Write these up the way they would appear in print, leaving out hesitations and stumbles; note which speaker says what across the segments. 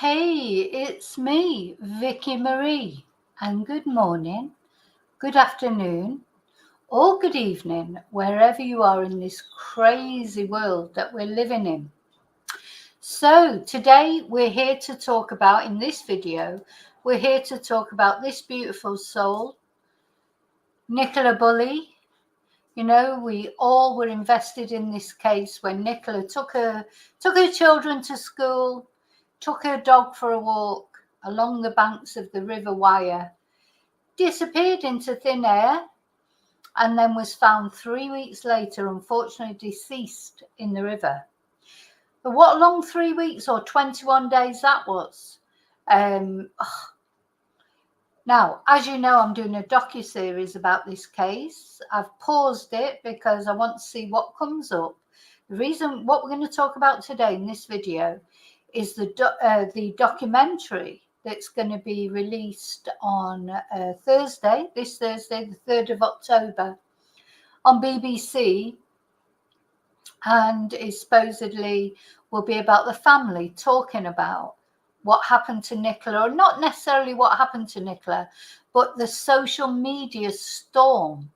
Speaker 1: Hey, it's me, Vicky Marie, and good morning, good afternoon, or good evening, wherever you are in this crazy world that we're living in. So today we're here to talk about, in this video, we're here to talk about this beautiful soul, Nicola Bulley. You know, we all were invested in this case when Nicola took her children to school, took her dog for a walk along the banks of the River Wyre, disappeared into thin air, and then was found 3 weeks later, unfortunately deceased in the river. But what a long 3 weeks or 21 days that was. Now, as you know, I'm doing a docu-series about this case. I've paused it because I want to see what comes up. The reason what we're going to talk about today in this video is the documentary that's going to be released on this Thursday, the 3rd of October, on BBC, and it supposedly will be about the family talking about what happened to Nicola, or not necessarily what happened to Nicola, but the social media storm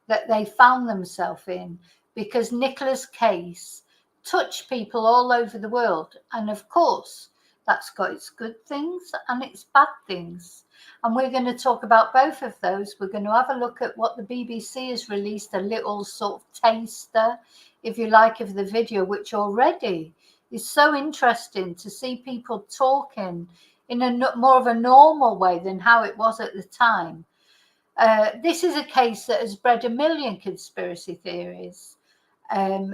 Speaker 1: that they found themselves in, because Nicola's case touched people all over the world. And of course, that's got its good things and its bad things. And we're going to talk about both of those. We're going to have a look at what the BBC has released, a little sort of taster, if you like, of the video, which already is so interesting to see people talking in a more of a normal way than how it was at the time. This is a case that has bred a million conspiracy theories,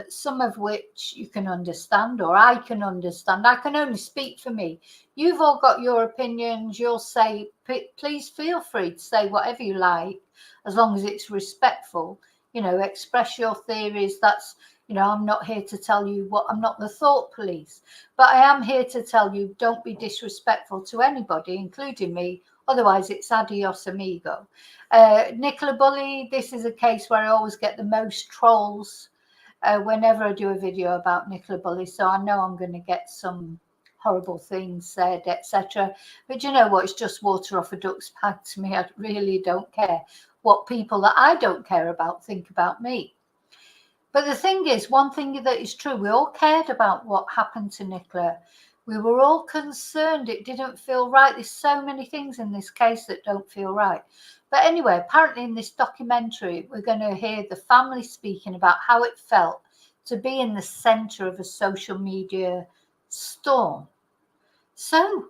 Speaker 1: some of which you can understand, or I can understand. I can only speak for me. You've all got your opinions. You'll say, please feel free to say whatever you like, as long as it's respectful. You know, express your theories. That's, you know, I'm not here to tell you what, I'm not the thought police, but I am here to tell you, don't be disrespectful to anybody, including me. Otherwise, it's adios amigo. Nicola Bulley, this is a case where I always get the most trolls whenever I do a video about Nicola Bulley. So I know I'm going to get some horrible things said, etc. But you know what? It's just water off a duck's back to me. I really don't care what people that I don't care about think about me. But the thing is, one thing that is true, we all cared about what happened to Nicola. We were all concerned. It didn't feel right. There's so many things in this case that don't feel right. But anyway, apparently in this documentary, we're going to hear the family speaking about how it felt to be in the center of a social media storm. So,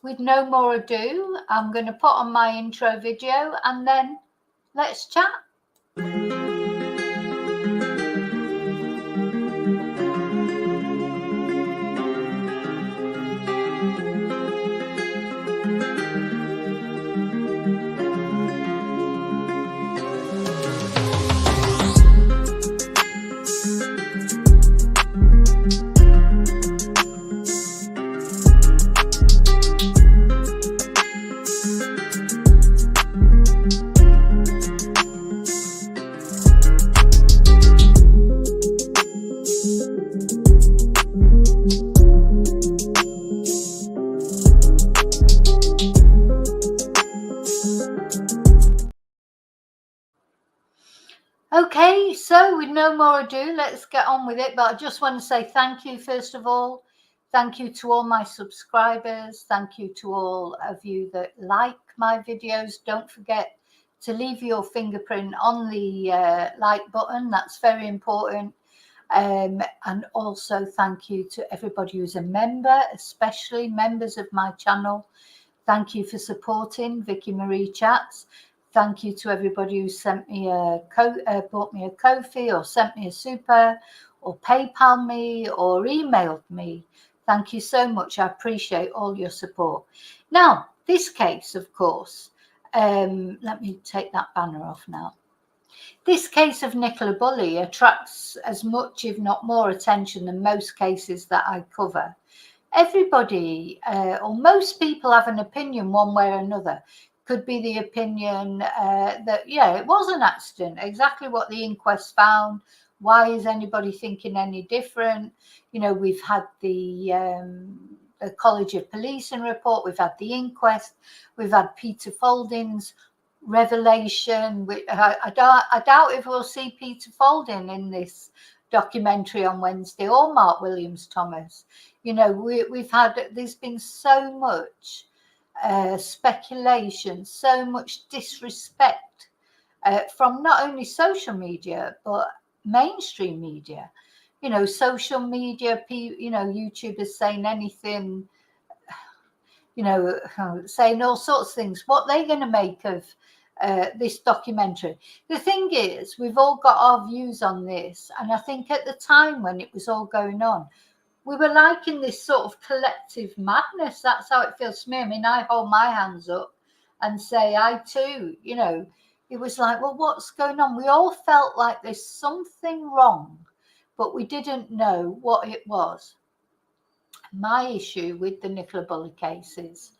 Speaker 1: with no more ado, I'm going to put on my intro video and then let's chat. Okay, so with no more ado, let's get on with it. But I just want to say thank you, first of all. Thank you to all my subscribers. Thank you to all of you that like my videos. Don't forget to leave your fingerprint on the like button. That's very important. And also thank you to everybody who's a member, especially members of my channel. Thank you for supporting Vicky Marie Chats. Thank you to everybody who sent me bought me a Ko-fi, or sent me a super, or PayPal me, or emailed me. Thank you so much. I appreciate all your support. Now, this case, of course, let me take that banner off now. This case of Nicola Bulley attracts as much, if not more, attention than most cases that I cover. Everybody, or most people, have an opinion one way or another. Could be the opinion that, yeah, it was an accident, exactly what the inquest found. Why is anybody thinking any different? You know, we've had the College of Policing report, we've had the inquest, we've had Peter Folding's revelation. I doubt if we'll see Peter Folding in this documentary on Wednesday, or Mark Williams Thomas. You know, there's been so much speculation, so much disrespect from not only social media but mainstream media. You know, social media, you know, YouTubers saying anything, you know, saying all sorts of things. What they're going to make of this documentary. The thing is, we've all got our views on this, and I think at the time when it was all going on, we were like in this sort of collective madness. That's how it feels to me. I mean, I hold my hands up and say, I too, you know, it was like, well, what's going on? We all felt like there's something wrong, but we didn't know what it was. My issue with the Nicola Bulley case is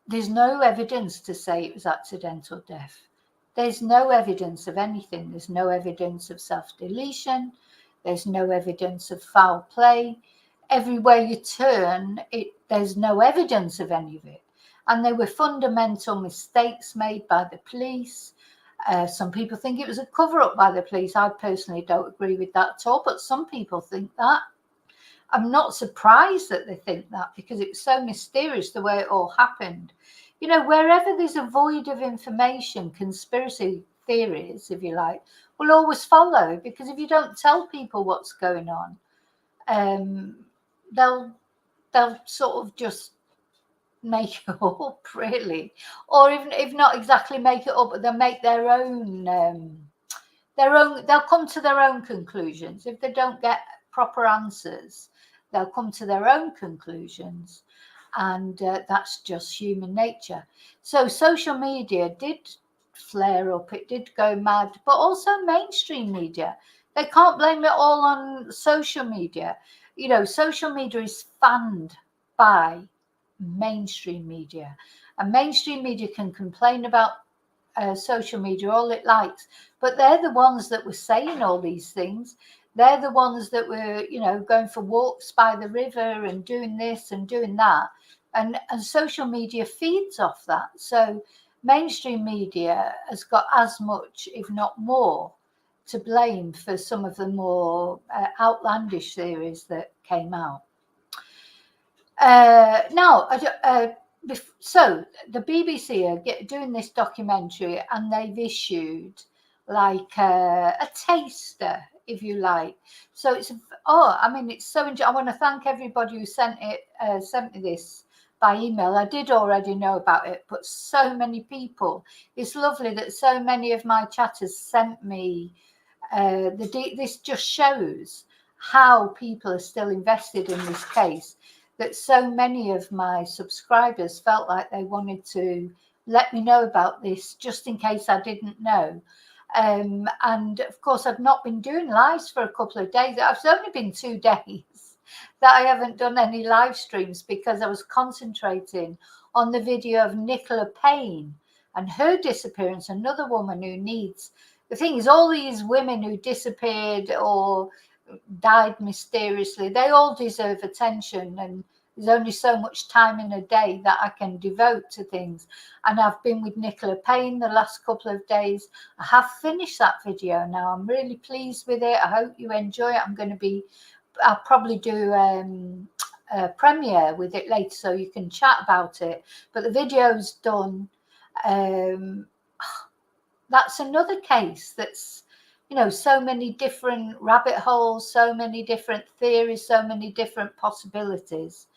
Speaker 1: there's no evidence to say it was accidental death. There's no evidence of anything. There's no evidence of self-deletion. There's no evidence of foul play. Everywhere you turn, there's no evidence of any of it. And there were fundamental mistakes made by the police. Some people think it was a cover-up by the police. I personally don't agree with that at all, but some people think that. I'm not surprised that they think that, because it was so mysterious the way it all happened. You know, wherever there's a void of information, conspiracy theories, if you like, will always follow, because if you don't tell people what's going on, they'll sort of just make it up, really, or even if not exactly make it up, but they'll make their own. They'll come to their own conclusions. If they don't get proper answers, they'll come to their own conclusions, and that's just human nature. So social media did flare up, it did go mad, but also mainstream media. They can't blame it all on social media. You know, social media is fanned by mainstream media, and mainstream media can complain about social media all it likes, but they're the ones that were saying all these things. They're the ones that were, you know, going for walks by the river and doing this and doing that, and social media feeds off that. So mainstream media has got as much, if not more, to blame for some of the more outlandish theories that came out. So the BBC are doing this documentary, and they've issued like a taster, if you like. So it's it's so interesting. I want to thank everybody who sent me this by email. I did already know about it, but so many people. It's lovely that so many of my chatters sent me this. Just shows how people are still invested in this case, that so many of my subscribers felt like they wanted to let me know about this just in case I didn't know. And of course, I've not been doing lives for a couple of days. It's only been 2 days that I haven't done any live streams, because I was concentrating on the video of Nicola Payne and her disappearance, another woman who needs. The thing is, all these women who disappeared or died mysteriously, they all deserve attention, and there's only so much time in a day that I can devote to things. And I've been with Nicola Payne the last couple of days. I have finished that video now. I'm really pleased with it. I hope you enjoy it. I'll probably do a premiere with it later, so you can chat about it. But the video's done. That's another case that's, you know, so many different rabbit holes, so many different theories, so many different possibilities,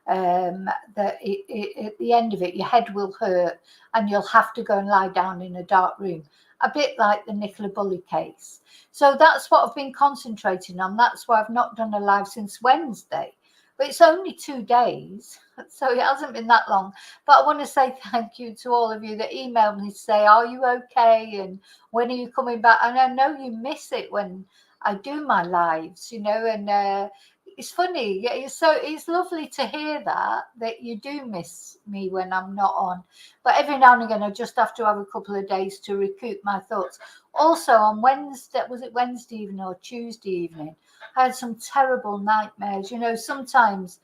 Speaker 1: that at the end of it, your head will hurt and you'll have to go and lie down in a dark room, a bit like the Nicola Bulley case. So that's what I've been concentrating on. That's why I've not done a live since Wednesday. But it's only 2 days, so it hasn't been that long. But I want to say thank you to all of you that emailed me to say, are you okay? And when are you coming back? And I know you miss it when I do my lives, you know, and it's funny. It's lovely to hear that you do miss me when I'm not on. But every now and again, I just have to have a couple of days to recoup my thoughts. Also on Wednesday, was it Wednesday evening or Tuesday evening, I had some terrible nightmares. Sometimes,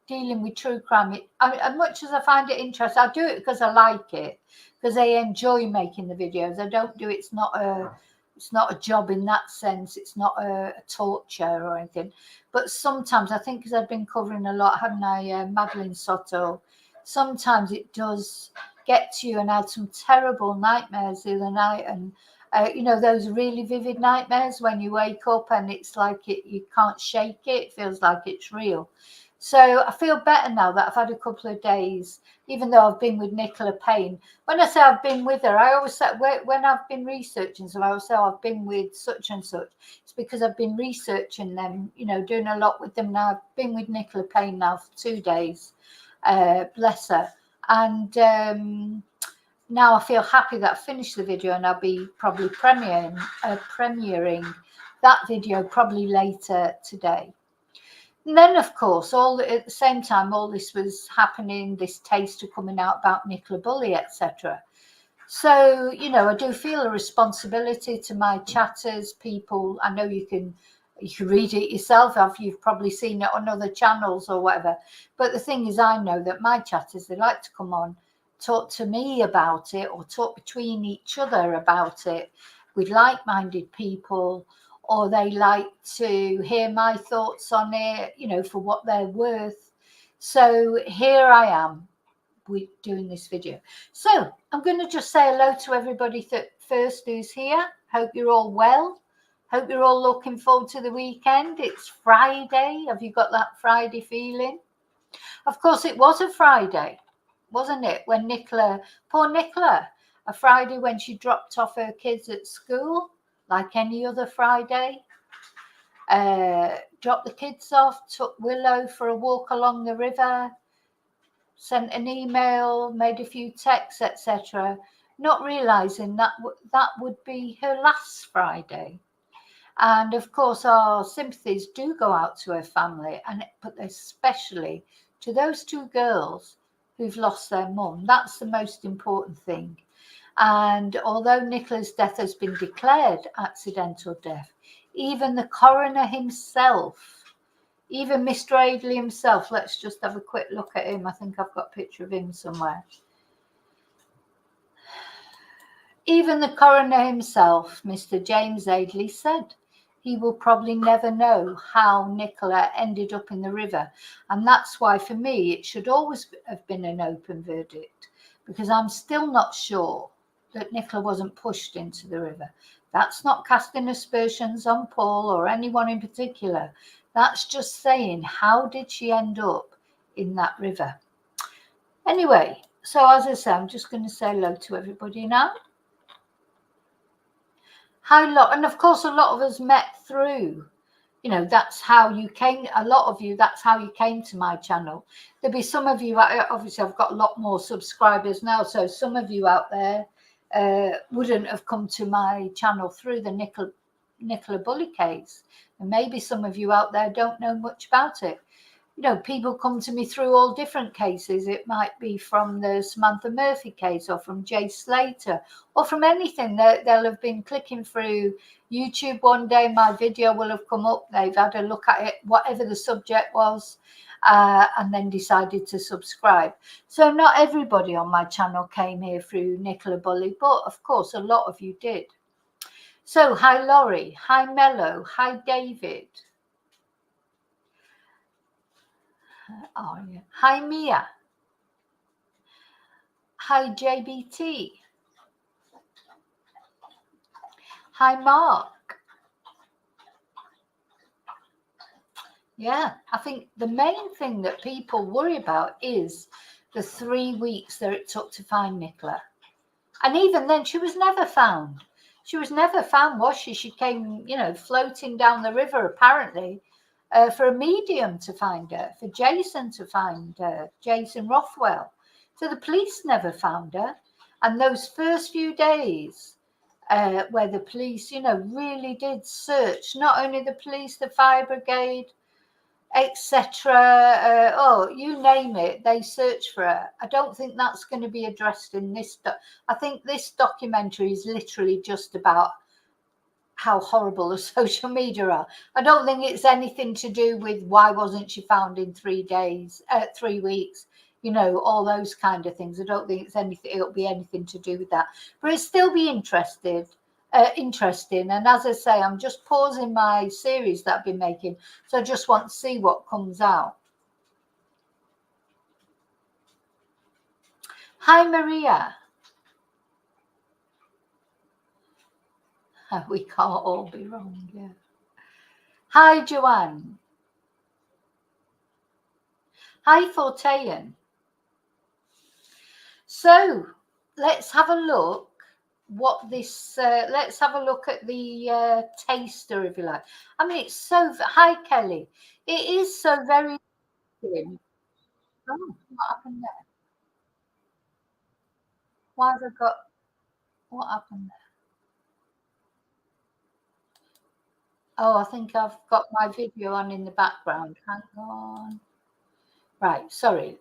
Speaker 1: dealing with true crime, as much as I find it interesting, I do it because I like it, because I enjoy making the videos. I don't do it, it's not a job in that sense. It's not a torture or anything. But sometimes, I think because I've been covering a lot, haven't I, Madeline Soto, sometimes it does get to you, and I had some terrible nightmares the other night. And those really vivid nightmares when you wake up and it's like you can't shake it. It feels like it's real. So I feel better now that I've had a couple of days, even though I've been with Nicola Payne. When I say I've been with her, I always say, when I've been researching, so I always say, I've been with such and such. It's because I've been researching them, doing a lot with them now. I've been with Nicola Payne now for 2 days, bless her. And now I feel happy that I finished the video, and I'll be probably premiering that video probably later today. And then, of course, at the same time, all this was happening, this taster coming out about Nicola Bulley, etc. So, I do feel a responsibility to my chatters, people. I know you can read it yourself, you've probably seen it on other channels or whatever. But the thing is, I know that my chatters, they like to come on, talk to me about it, or talk between each other about it with like-minded people, or they like to hear my thoughts on it, for what they're worth. So here I am doing this video. So I'm going to just say hello to everybody first who's here. Hope you're all well. Hope you're all looking forward to the weekend. It's Friday. Have you got that Friday feeling? Of course, it was a Friday, wasn't it? When poor Nicola, a Friday when she dropped off her kids at school, like any other Friday. Dropped the kids off, took Willow for a walk along the river, sent an email, made a few texts, etc., not realizing that would be her last Friday. And of course, our sympathies do go out to her family, but especially to those 2 girls who've lost their mum. That's the most important thing. And although Nicola's death has been declared accidental death, even the coroner himself, even Mr. Adley himself, let's just have a quick look at him. I think I've got a picture of him somewhere. Even the coroner himself, Mr. James Adley, said he will probably never know how Nicola ended up in the river. And that's why, for me, it should always have been an open verdict, because I'm still not sure that Nicola wasn't pushed into the river. That's not casting aspersions on Paul or anyone in particular. That's just saying, how did she end up in that river? Anyway, so as I say, I'm just going to say hello to everybody now. And of course, a lot of us met through, that's how you came. A lot of you, that's how you came to my channel. There'll be some of you, obviously I've got a lot more subscribers now, so some of you out there wouldn't have come to my channel through the Nicola Bulley case. And maybe some of you out there don't know much about it. People come to me through all different cases. It might be from the Samantha Murphy case, or from Jay Slater, or from anything. They'll have been clicking through YouTube one day, my video will have come up, they've had a look at it, whatever the subject was, and then decided to subscribe. So not everybody on my channel came here through Nicola Bulley, but of course a lot of you did. So hi Laurie, hi Mello, hi David. Oh, yeah. Hi Mia. Hi JBT. Hi Mark. Yeah, I think the main thing that people worry about is the 3 weeks that it took to find Nicola. And even then, she was never found. She was never found, was she? She came, floating down the river, apparently, for a medium to find her, for Jason to find her, Jason Rothwell. So the police never found her. And those first few days where the police, really did search, not only the police, the fire brigade, etc. Oh, you name it, they search for her. I don't think that's going to be addressed in this. I think this documentary is literally just about how horrible the social media are. I don't think it's anything to do with why wasn't she found in 3 days, 3 weeks, you know, all those kind of things. I don't think it's anything. It'll be anything to do with that, but it'll still be interesting. And as I say, I'm just pausing my series that I've been making, so I just want to see what comes out. Hi, Maria. We can't all be wrong. Yeah. Hi, Joanne. Hi, Fortean. So let's have a look. What this? Let's have a look at the taster, if you like. I mean, it's so. Hi, Kelly. It is so very. Oh, what happened there? Why have I got? What happened there? Oh, I think I've got my video on in the background. Hang on. Right, sorry.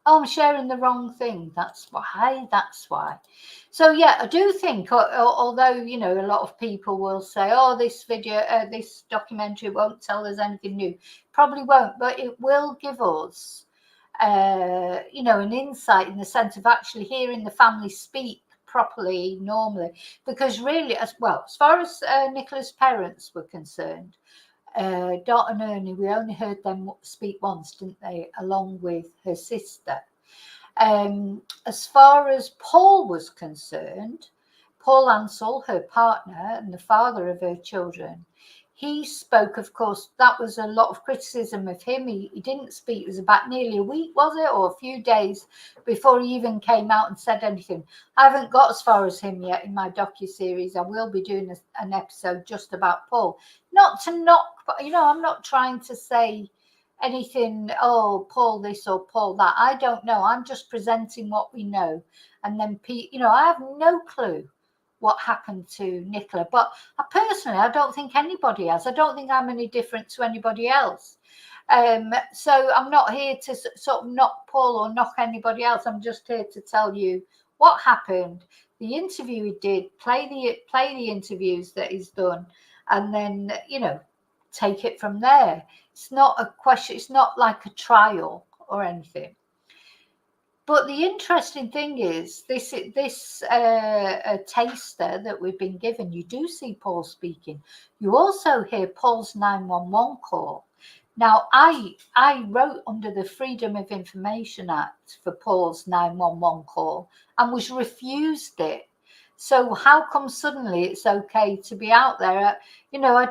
Speaker 1: Oh, I'm sharing the wrong thing. That's why. That's why. So yeah, I do think, although you know, a lot of people will say, "Oh, this video, this documentary won't tell us anything new." Probably won't, but it will give us, you know, an insight in the sense of actually hearing the family speak properly, normally. Because really, as well, as far as Nicola's parents were concerned, Dot and Ernie, we only heard them speak once, didn't they, along with her sister. As far as Paul was concerned, Paul Ansell, her partner and the father of her children, he spoke, of course, that was a lot of criticism of him. He didn't speak. It was about nearly a week, was it? Or a few days before he even came out and said anything. I haven't got as far as him yet in my docuseries. I will be doing an episode just about Paul. Not to knock, but, you know, I'm not trying to say anything, oh, Paul this or Paul that. I don't know. I'm just presenting what we know. And then, you know, I have no clue what happened to Nicola. But I don't think anybody has. I don't think I'm any different to anybody else. So I'm not here to sort of knock Paul or knock anybody else. I'm just here to tell you what happened, the interview he did, play the interviews that he's done, and then, you know, take it from there. It's not a question. It's not like a trial or anything. But the interesting thing is this taster that we've been given, you do see Paul speaking. You also hear Paul's 911 call. Now, I wrote under the Freedom of Information Act for Paul's 911 call and was refused it. So how come suddenly it's okay to be out there? You know, I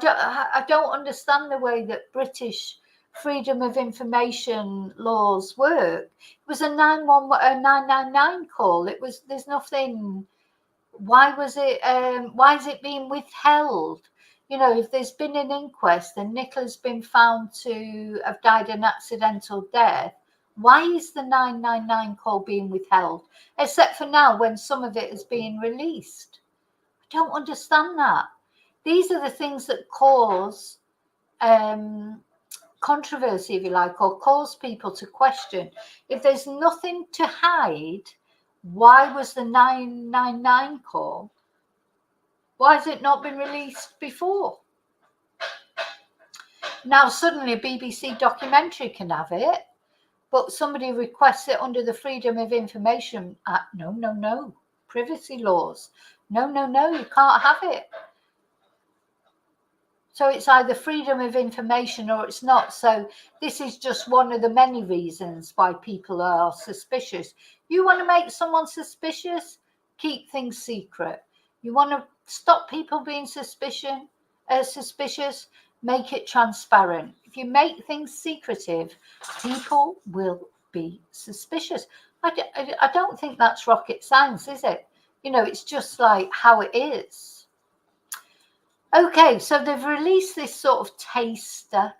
Speaker 1: don't understand the way that British Freedom of Information laws work. It was a 999 call. There's nothing. Why is it being withheld? You know, if there's been an inquest and Nicola's been found to have died an accidental death, why is the 999 call being withheld? Except for now when some of it is being released. I don't understand that. These are the things that cause controversy, if you like, or cause people to question. If there's nothing to hide, why was the 999 call? Why has it not been released before? Now suddenly a BBC documentary can have it, but somebody requests it under the Freedom of Information Act. No. Privacy laws. No, you can't have it. So it's either freedom of information or it's not. So this is just one of the many reasons why people are suspicious. You want to make someone suspicious? Keep things secret. You want to stop people being suspicious? Make it transparent. If you make things secretive, people will be suspicious. I don't think that's rocket science, is it? You know, it's just like how it is. Okay, so they've released this sort of taster.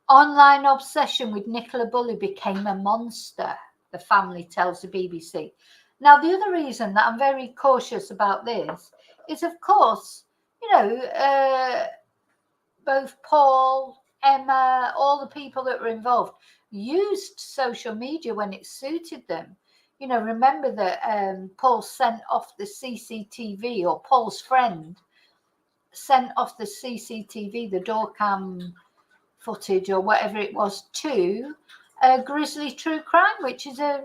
Speaker 1: Online obsession with Nicola Bulley became a monster, the family tells the BBC. Now, the other reason that I'm very cautious about this is, of course, you know, both Paul Emma, all the people that were involved used social media when it suited them. You know, remember that Paul sent off the CCTV, or Paul's friend sent off the CCTV, the door cam footage or whatever it was, to Grizzly True Crime, which is a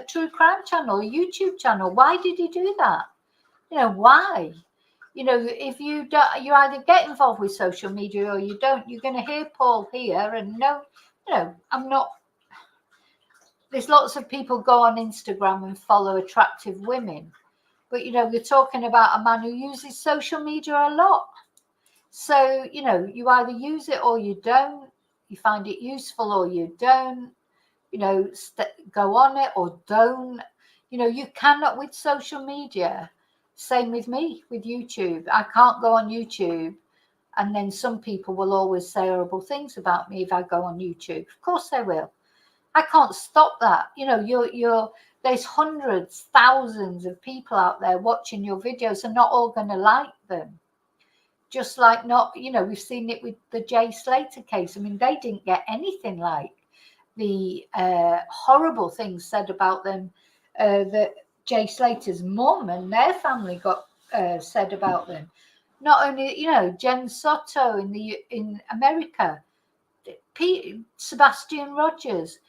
Speaker 1: true crime channel, a YouTube channel. Why did he do that? You know, why? You know, if you don't, you either get involved with social media or you don't. You're going to hear Paul here, and no, you know, I'm not. There's lots of people go on Instagram and follow attractive women, but you know, we're talking about a man who uses social media a lot. So, you know, you either use it or you don't. You find it useful or you don't. You know, go on it or don't. You know, you cannot with social media. Same with me, with YouTube. I can't go on YouTube. And then some people will always say horrible things about me if I go on YouTube. Of course they will. I can't stop that. You know, there's hundreds, thousands of people out there watching your videos and not all going to like them. Just like not, you know, we've seen it with the Jay Slater case. I mean, they didn't get anything like the horrible things said about them that Jay Slater's mum and their family got said about them. Not only, you know, Jen Soto in America, Sebastian Rogers.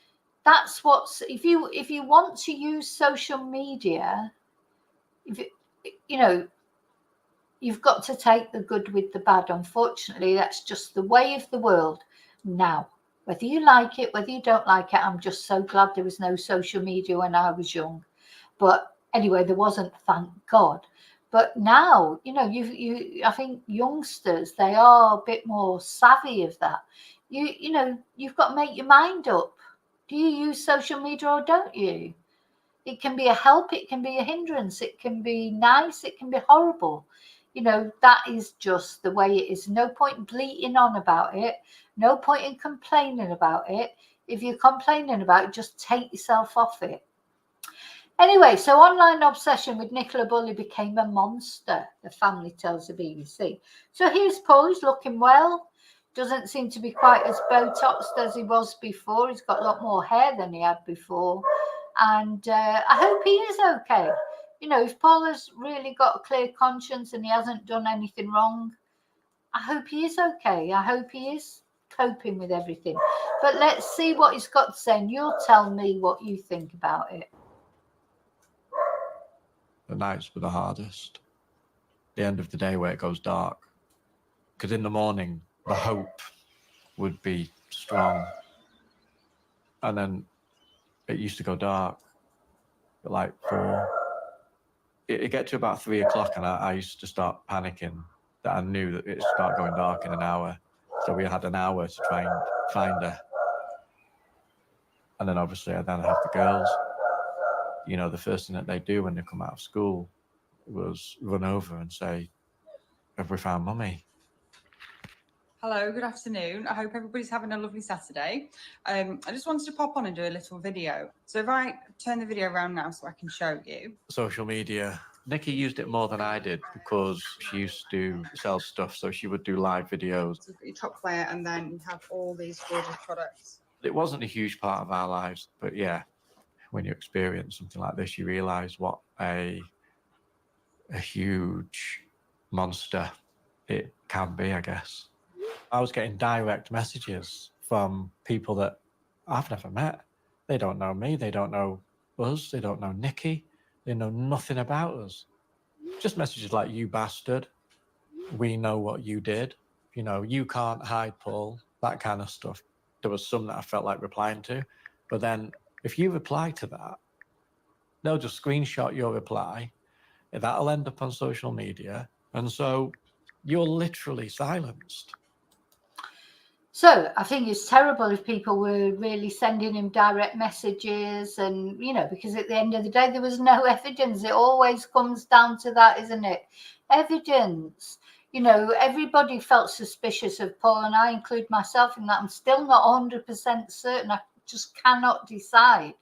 Speaker 1: That's what's, if you want to use social media, you know, you've got to take the good with the bad. Unfortunately, that's just the way of the world now. Whether you like it, whether you don't like it, I'm just so glad there was no social media when I was young. But anyway, there wasn't, thank God. But now, you know, I think youngsters, they are a bit more savvy of that. You know, you've got to make your mind up. Do you use social media or don't you? It can be a help, it can be a hindrance, it can be nice, it can be horrible. You know, that is just the way it is. No point bleating on about it. No point in complaining about it. If you're complaining about it, just take yourself off it. Anyway, so online obsession with Nicola Bulley became a monster, the family tells the BBC. So here's Paul, he's looking well. Doesn't seem to be quite as Botoxed as he was before. He's got a lot more hair than he had before. And I hope he is okay. You know, if Paul has really got a clear conscience and he hasn't done anything wrong, I hope he is okay. I hope he is coping with everything. But let's see what he's got to say, and you'll tell me what you think about it.
Speaker 2: The nights were the hardest. The end of the day where it goes dark. Because in the morning, the hope would be strong. And then it used to go dark at like 4. It get to about 3 o'clock and I used to start panicking that I knew that it'd start going dark in an hour. So we had an hour to try and find her. And then obviously I then have the girls. You know, the first thing that they do when they come out of school was run over and say, "Have we found Mummy?"
Speaker 3: Hello, good afternoon. I hope everybody's having a lovely Saturday. I just wanted to pop on and do a little video. So if I turn the video around now so I can show you.
Speaker 2: Social media. Nikki used it more than I did because she used to sell stuff, so she would do live videos.
Speaker 3: So you've got your top player and then you have all these gorgeous products.
Speaker 2: It wasn't a huge part of our lives, but yeah, when you experience something like this, you realise what a huge monster it can be, I guess. I was getting direct messages from people that I've never met. They don't know me, they don't know us, they don't know Nikki, they know nothing about us. Just messages like, "You bastard, we know what you did, you know, you can't hide Paul," that kind of stuff. There was some that I felt like replying to, but then if you reply to that, they'll just screenshot your reply, that'll end up on social media, and so you're literally silenced.
Speaker 1: So I think it's terrible if people were really sending him direct messages, and, you know, because at the end of the day, there was no evidence. It always comes down to that, isn't it? Evidence. You know, everybody felt suspicious of Paul, and I include myself in that. I'm still not 100% certain. I just cannot decide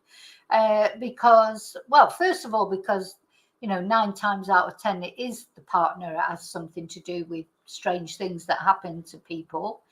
Speaker 1: because, well, first of all, because, you know, 9 times out of 10, it is the partner that has something to do with strange things that happen to people.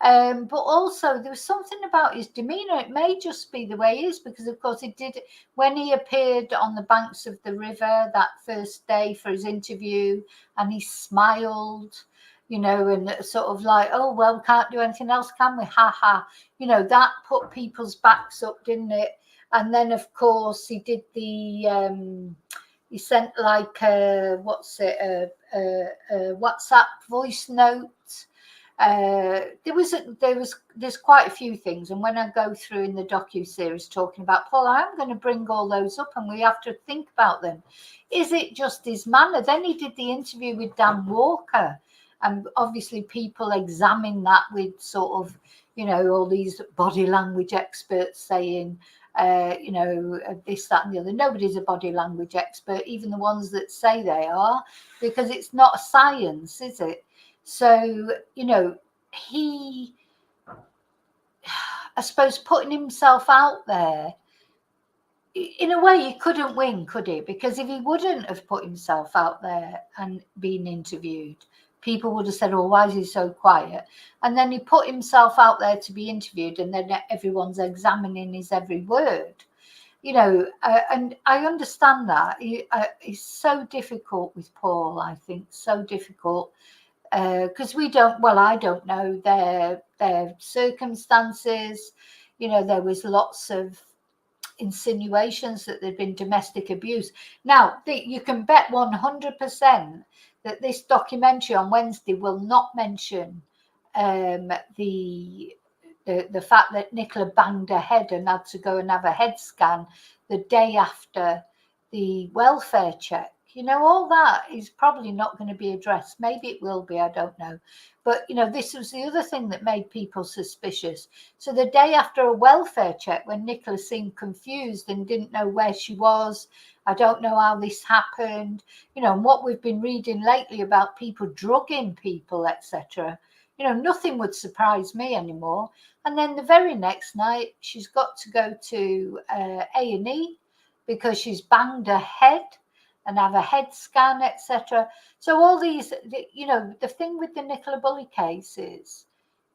Speaker 1: But also there was something about his demeanour. It may just be the way he is, because of course he did, when he appeared on the banks of the river that first day for his interview, and he smiled, you know, and sort of like, oh, well, we can't do anything else, can we? Ha ha. You know, that put people's backs up, didn't it? And then, of course, he did the, he sent like a WhatsApp voice note. There's quite a few things, and when I go through in the docu-series talking about Paul, I am going to bring all those up, and we have to think about them. Is it just his manner? Then he did the interview with Dan Walker, and obviously people examine that with sort of, you know, all these body language experts saying, you know, this, that, and the other. Nobody's a body language expert, even the ones that say they are, because it's not a science, is it? So, you know, he, I suppose, putting himself out there, in a way, he couldn't win, could he? Because if he wouldn't have put himself out there and been interviewed, people would have said, oh, why is he so quiet? And then he put himself out there to be interviewed, and then everyone's examining his every word. You know, and I understand that. It's so difficult with Paul, I think, so difficult. Because I don't know their circumstances. You know, there was lots of insinuations that there'd been domestic abuse. Now, you can bet 100% that this documentary on Wednesday will not mention the fact that Nicola banged her head and had to go and have a head scan the day after the welfare check. You know, all that is probably not going to be addressed. Maybe it will be, I don't know. But, you know, this was the other thing that made people suspicious. So the day after a welfare check, when Nicola seemed confused and didn't know where she was, I don't know how this happened, you know, and what we've been reading lately about people drugging people, etc. You know, nothing would surprise me anymore. And then the very next night, she's got to go to A&E because she's banged her head and have a head scan, etc. So all these, you know, the thing with the Nicola Bulley case is,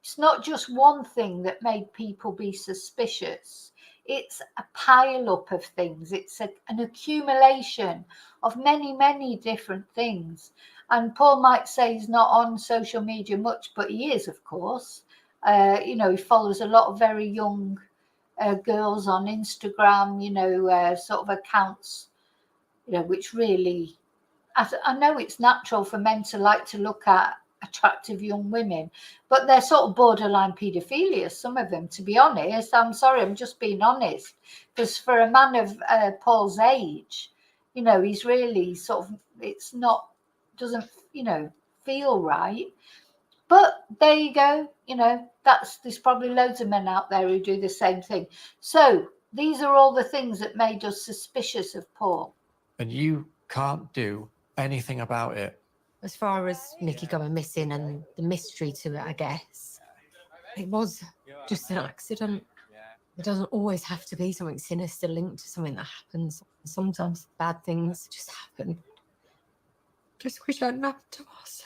Speaker 1: it's not just one thing that made people be suspicious. It's a pile up of things. It's an accumulation of many, many different things. And Paul might say he's not on social media much, but he is, of course. You know, he follows a lot of very young girls on Instagram, you know, sort of accounts, you know, which really, I know it's natural for men to like to look at attractive young women, but they're sort of borderline paedophilia, some of them, to be honest. I'm sorry, I'm just being honest, because for a man of Paul's age, you know, he's really sort of, it's not, doesn't, you know, feel right. But there you go, you know, there's probably loads of men out there who do the same thing. So these are all the things that made us suspicious of Paul.
Speaker 2: And you can't do anything about it.
Speaker 4: As far as Nikki going missing and the mystery to it, I guess, it was just an accident. It doesn't always have to be something sinister linked to something that happens. Sometimes bad things just happen. Just wish it hadn't happened to us.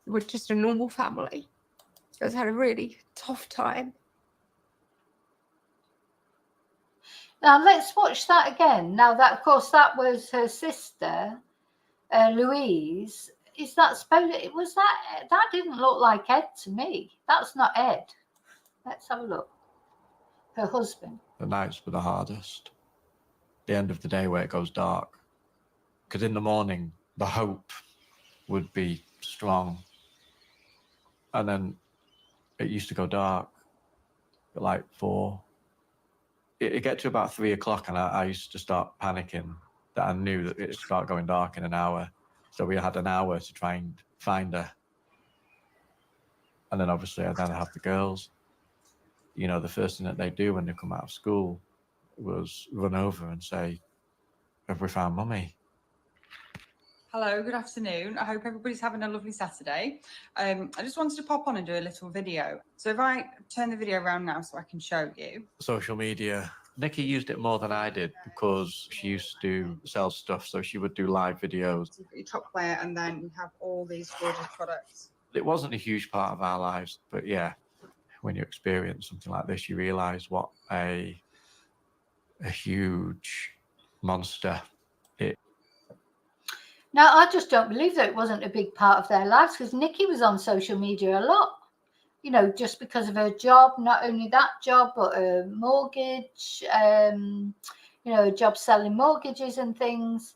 Speaker 4: We're just a normal family. Just had a really tough time.
Speaker 1: Now let's watch that again. Now that, of course, that was her sister, Louise. Is that spelled? Was that didn't look like Ed to me. That's not Ed. Let's have a look. Her husband.
Speaker 2: The nights were the hardest. The end of the day where it goes dark. Because in the morning, the hope would be strong. And then it used to go dark at like 4. It'd get to about 3 o'clock, and I used to start panicking that I knew that it'd start going dark in an hour. So we had an hour to try and find her. And then obviously I'd have the girls. You know, the first thing that they do when they come out of school was run over and say, have we found Mummy?
Speaker 3: Hello, good afternoon. I hope everybody's having a lovely Saturday. I just wanted to pop on and do a little video. So if I turn the video around now so I can show you.
Speaker 2: Social media. Nikki used it more than I did because she used to sell stuff, so she would do live videos.
Speaker 3: So you've got your top layer, and then you have all these gorgeous products
Speaker 2: It wasn't a huge part of our lives, but yeah, when you experience something like this, you realise what a huge monster it.
Speaker 1: Now, I just don't believe that it wasn't a big part of their lives, because Nikki was on social media a lot, you know, just because of her job. Not only that job, but her mortgage, you know, a job selling mortgages and things.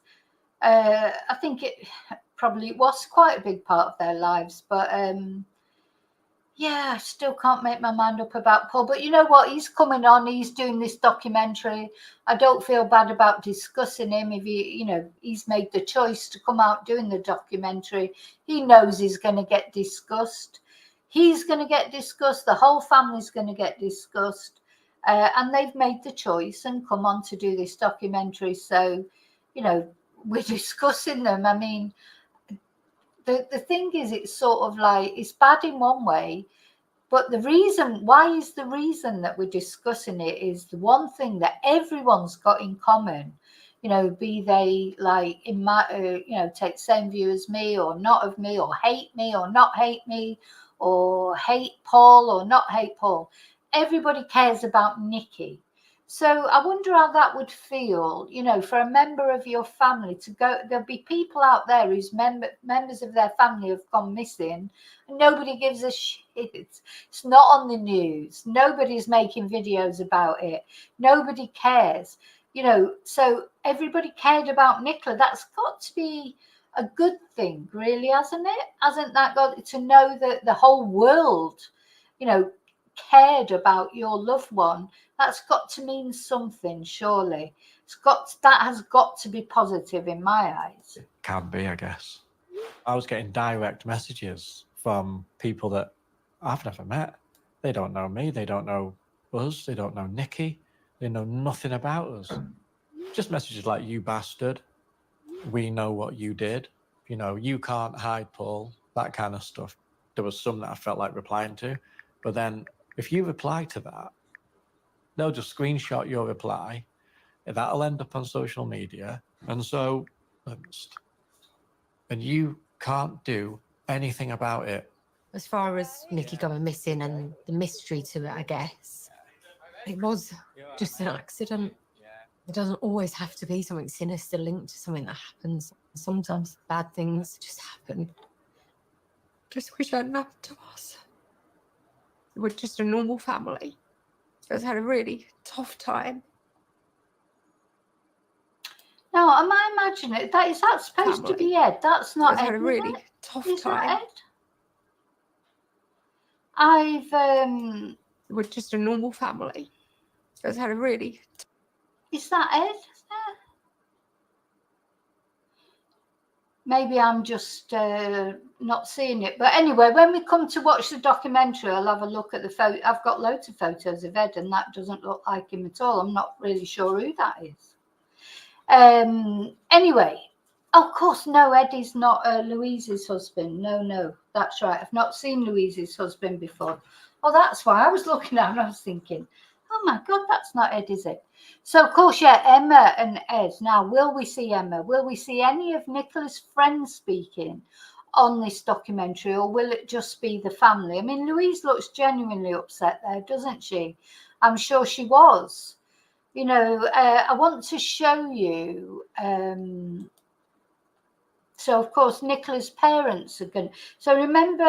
Speaker 1: I think it probably was quite a big part of their lives, but yeah, I still can't make my mind up about Paul. But you know what? He's coming on. He's doing this documentary. I don't feel bad about discussing him. If you know, he's made the choice to come out doing the documentary. He knows he's going to get discussed. He's going to get discussed. The whole family's going to get discussed. And they've made the choice and come on to do this documentary. So, you know, we're discussing them. I mean, the thing is, it's sort of like, it's bad in one way, but the reason that we're discussing it is the one thing that everyone's got in common, you know, be they like in my you know, take the same view as me or not of me, or hate me or not hate me, or hate Paul or not hate Paul. Everybody cares about Nikki. So I wonder how that would feel, you know, for a member of your family to go. There'll be people out there whose members of their family have gone missing, and nobody gives a shit. It's not on the news. Nobody's making videos about it. Nobody cares, you know. So everybody cared about Nicola. That's got to be a good thing, really, hasn't it? Hasn't that got to know that the whole world, you know, cared about your loved one? That's got to mean something, surely. That has got to be positive in my eyes.
Speaker 2: It can be, I guess. I was getting direct messages from people that I've never met. They don't know me, they don't know us, they don't know Nikki, they know nothing about us. Just messages like, you bastard, we know what you did, you know, you can't hide Paul, that kind of stuff. There was some that I felt like replying to, but then if you reply to that, they'll just screenshot your reply. That'll end up on social media. And so, and you can't do anything about it.
Speaker 4: As far as Nikki going missing and the mystery to it, I guess, it was just an accident. It doesn't always have to be something sinister linked to something that happens. Sometimes bad things just happen. Just wish it hadn't happened to us. We're just a normal family. It's had a really tough time.
Speaker 1: No, am I imagining it? Is that supposed to be Ed? That's not
Speaker 4: It's
Speaker 1: Ed.
Speaker 4: had a really tough
Speaker 1: Is
Speaker 4: time.
Speaker 1: that Ed?
Speaker 4: We're just a normal family. It's had a really.
Speaker 1: Is that Ed? Maybe I'm just not seeing it. But anyway, when we come to watch the documentary, I'll have a look at the photo. I've got loads of photos of Ed, and that doesn't look like him at all. I'm not really sure who that is. Anyway, of course, no, Eddie's not Louise's husband. No, that's right. I've not seen Louise's husband before. Oh, that's why I was looking at him. I was thinking, oh my God, that's not Ed, is it? So, of course, yeah, Emma and Ed. Now, will we see Emma? Will we see any of Nicola's friends speaking on this documentary, or will it just be the family? I mean, Louise looks genuinely upset there, doesn't she? I'm sure she was. You know, I want to show you. So, of course, Nicola's parents are going to. So, remember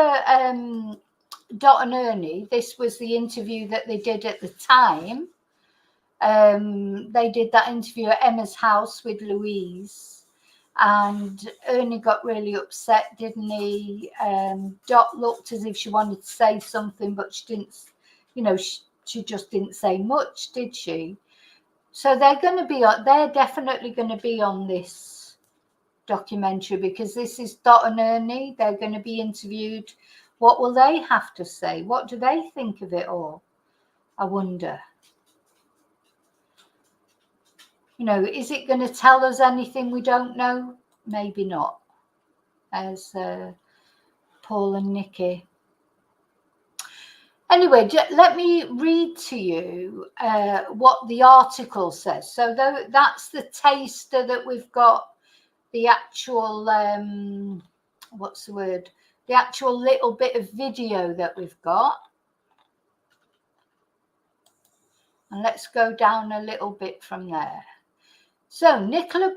Speaker 1: Dot and Ernie? This was the interview that they did at the time. They did that interview at Emma's house with Louise, and Ernie got really upset, didn't he? Dot looked as if she wanted to say something, but she didn't. You know, she just didn't say much, did she? So they're definitely going to be on this documentary, because this is Dot and Ernie. They're going to be interviewed. What will they have to say? What do they think of it all? I wonder. You know, is it going to tell us anything we don't know? Maybe not. As Paul and Nikki. Anyway, let me read to you what the article says. So that's the taster that we've got, the actual, what's the word? the actual little bit of video that we've got. And let's go down a little bit from there. So Nicola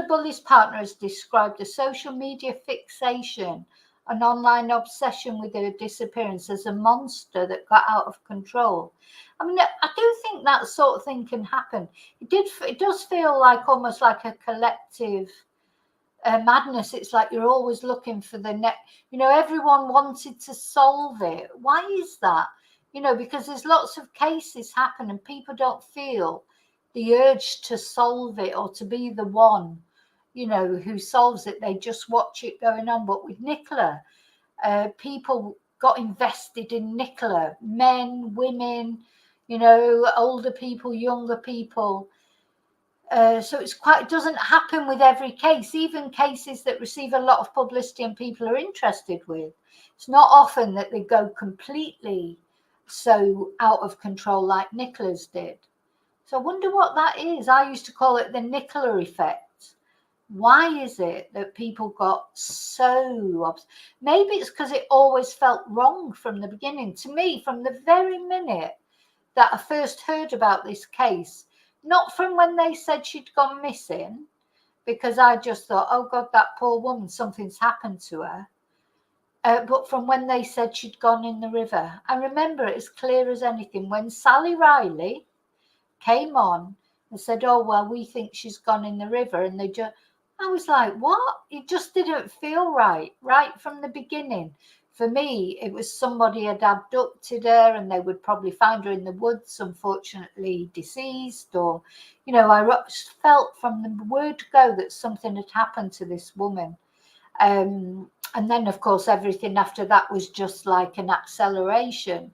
Speaker 1: Bulley's partner has described a social media fixation, an online obsession with her disappearance, as a monster that got out of control. I mean, I do think that sort of thing can happen. It does feel like almost like a collective madness. It's like you're always looking for the next, everyone wanted to solve it. Why is that? Because there's lots of cases happen and people don't feel the urge to solve it or to be the one, who solves it. They just watch it going on. But with Nicola, people got invested in Nicola, men, women, older people, younger people. So it doesn't happen with every case, even cases that receive a lot of publicity and people are interested with. It's not often that they go completely so out of control like Nicola's did. So I wonder what that is. I used to call it the Nicola effect. Why is it that people got so maybe it's because it always felt wrong from the beginning. To me, from the very minute that I first heard about this case, not from when they said she'd gone missing, because I just thought, oh God, that poor woman, something's happened to her. But from when they said she'd gone in the river. I remember it as clear as anything when Sally Riley came on and said, oh, well, we think she's gone in the river. And I was like, what? It just didn't feel right from the beginning. For me, it was somebody had abducted her and they would probably find her in the woods, unfortunately deceased, or, I felt from the word go that something had happened to this woman. And then, of course, everything after that was just like an acceleration.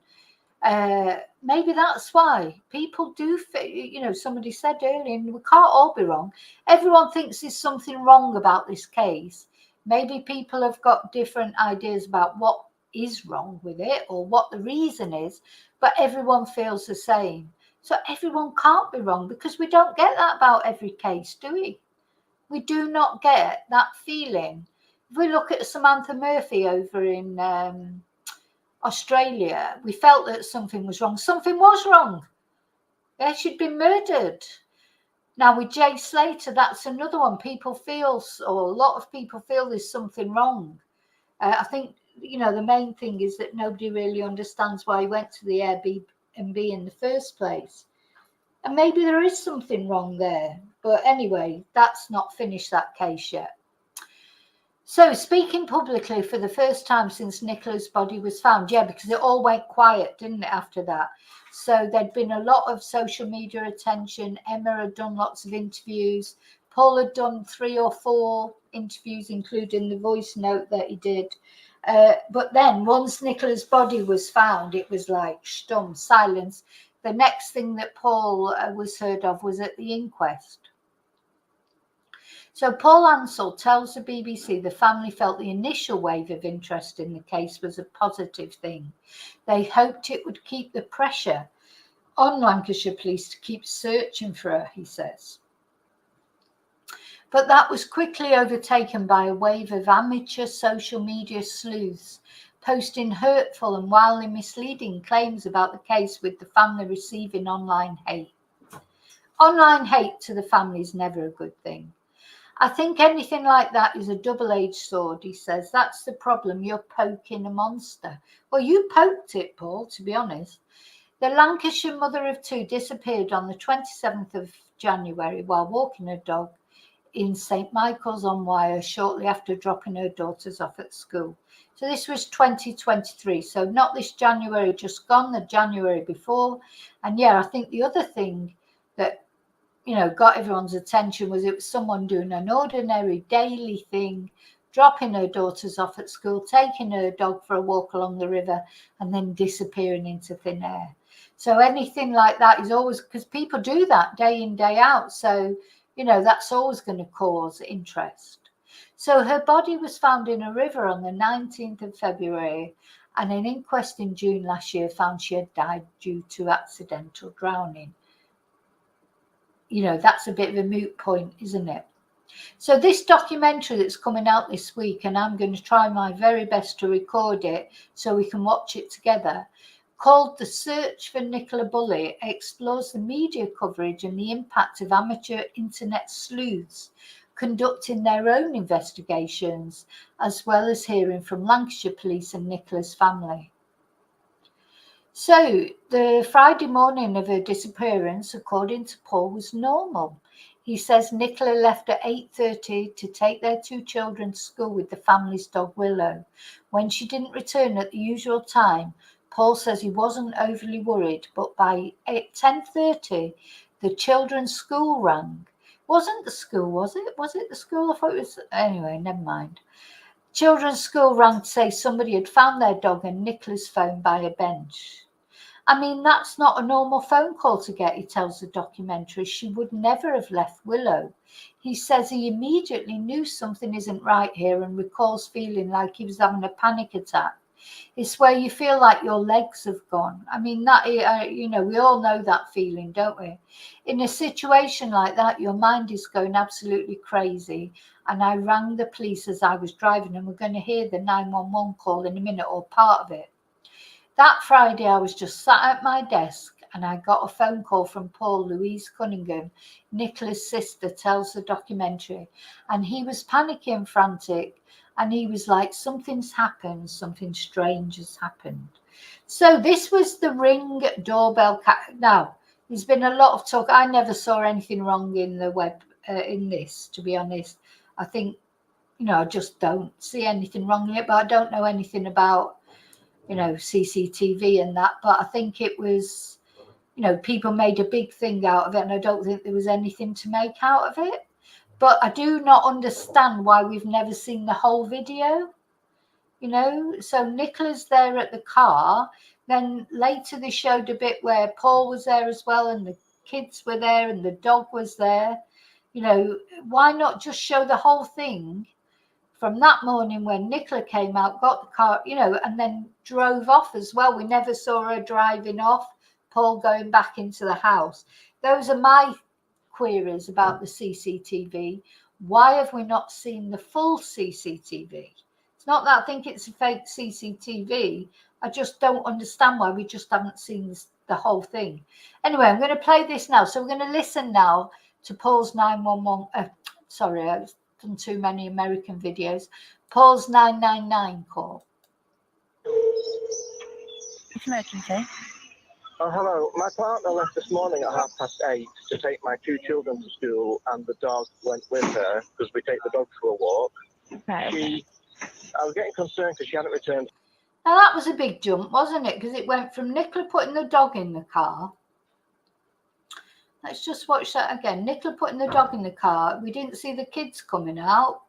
Speaker 1: Maybe that's why people do, somebody said earlier, and we can't all be wrong. Everyone thinks there's something wrong about this case. Maybe people have got different ideas about what is wrong with it or what the reason is, but everyone feels the same. So everyone can't be wrong because we don't get that about every case, do we? We do not get that feeling. If we look at Samantha Murphy over in Australia, we felt that something was wrong. Something was wrong. Yeah, she'd been murdered. Now with Jay Slater, that's another one. People feel, or a lot of people feel there's something wrong. I think, the main thing is that nobody really understands why he went to the Airbnb in the first place. And maybe there is something wrong there. But anyway, that's not finished, that case yet. So speaking publicly for the first time since Nicola's body was found, because it all went quiet, didn't it, after that? So there'd been a lot of social media attention. Emma had done lots of interviews. Paul had done 3 or 4 interviews, including the voice note that he did. But then once Nicola's body was found, it was like stum, silence. The next thing that Paul was heard of was at the inquest. So Paul Ansell tells the BBC the family felt the initial wave of interest in the case was a positive thing. They hoped it would keep the pressure on Lancashire police to keep searching for her, he says. But that was quickly overtaken by a wave of amateur social media sleuths posting hurtful and wildly misleading claims about the case, with the family receiving online hate. Online hate to the family is never a good thing. I think anything like that is a double-edged sword, he says. That's the problem. You're poking a monster. Well, you poked it, Paul, to be honest. The Lancashire mother of 2 disappeared on the 27th of January while walking her dog in St. Michael's-on-Wyre shortly after dropping her daughters off at school. So this was 2023. So not this January just gone, the January before. And I think the other thing that got everyone's attention was it was someone doing an ordinary daily thing, dropping her daughters off at school, taking her dog for a walk along the river, and then disappearing into thin air. So anything like that is always, because people do that day in, day out. So, that's always going to cause interest. So her body was found in a river on the 19th of February, and an inquest in June last year found she had died due to accidental drowning. That's a bit of a moot point, isn't it? So this documentary that's coming out this week, and I'm going to try my very best to record it so we can watch it together, called The Search for Nicola Bulley, explores the media coverage and the impact of amateur internet sleuths conducting their own investigations, as well as hearing from Lancashire Police and Nicola's family. So the Friday morning of her disappearance, according to Paul, was normal. He says Nicola left at 8:30 to take their 2 children to school with the family's dog Willow. When she didn't return at the usual time, Paul says he wasn't overly worried, but by 10:30, the children's school rang. Wasn't the school, was it? Was it the school? I thought it was. Anyway, never mind. Children's school rang to say somebody had found their dog and Nicola's phone by a bench. I mean, that's not a normal phone call to get, he tells the documentary. She would never have left Willow. He says he immediately knew something isn't right here and recalls feeling like he was having a panic attack. It's where you feel like your legs have gone. I mean, that, we all know that feeling, don't we? In a situation like that, your mind is going absolutely crazy. And I rang the police as I was driving, and we're going to hear the 911 call in a minute, or part of it. That Friday, I was just sat at my desk and I got a phone call from Paul Louise Cunningham, Nicola's sister, tells the documentary. And he was panicking, frantic. And he was like, something's happened, something strange has happened. So this was the Ring doorbell. Now, there's been a lot of talk. I never saw anything wrong in the web in this, to be honest. I think, I just don't see anything wrong in it, but I don't know anything about, CCTV and that. But I think it was, people made a big thing out of it, and I don't think there was anything to make out of it. But I do not understand why we've never seen the whole video, So Nicola's there at the car. Then later they showed a bit where Paul was there as well, and the kids were there, and the dog was there. Why not just show the whole thing from that morning when Nicola came out, got the car, and then drove off as well. We never saw her driving off, Paul going back into the house. Those are my queries about the CCTV. Why have we not seen the full CCTV? It's not that I think it's a fake CCTV. I just don't understand why we just haven't seen the whole thing. Anyway, I'm going to play this now. So we're going to listen now to Paul's 911. Sorry, I've done too many American videos. Paul's 999 call.
Speaker 5: It's emergency.
Speaker 6: Oh, hello. My partner left this morning at 8:30 to take my 2 children to school, and the dog went with her because we take the dog for a walk.
Speaker 5: Okay.
Speaker 6: I was getting concerned because she hadn't returned.
Speaker 1: Now that was a big jump, wasn't it? Because it went from Nicola putting the dog in the car. Let's just watch that again. Nicola putting the dog in the car. We didn't see the kids coming out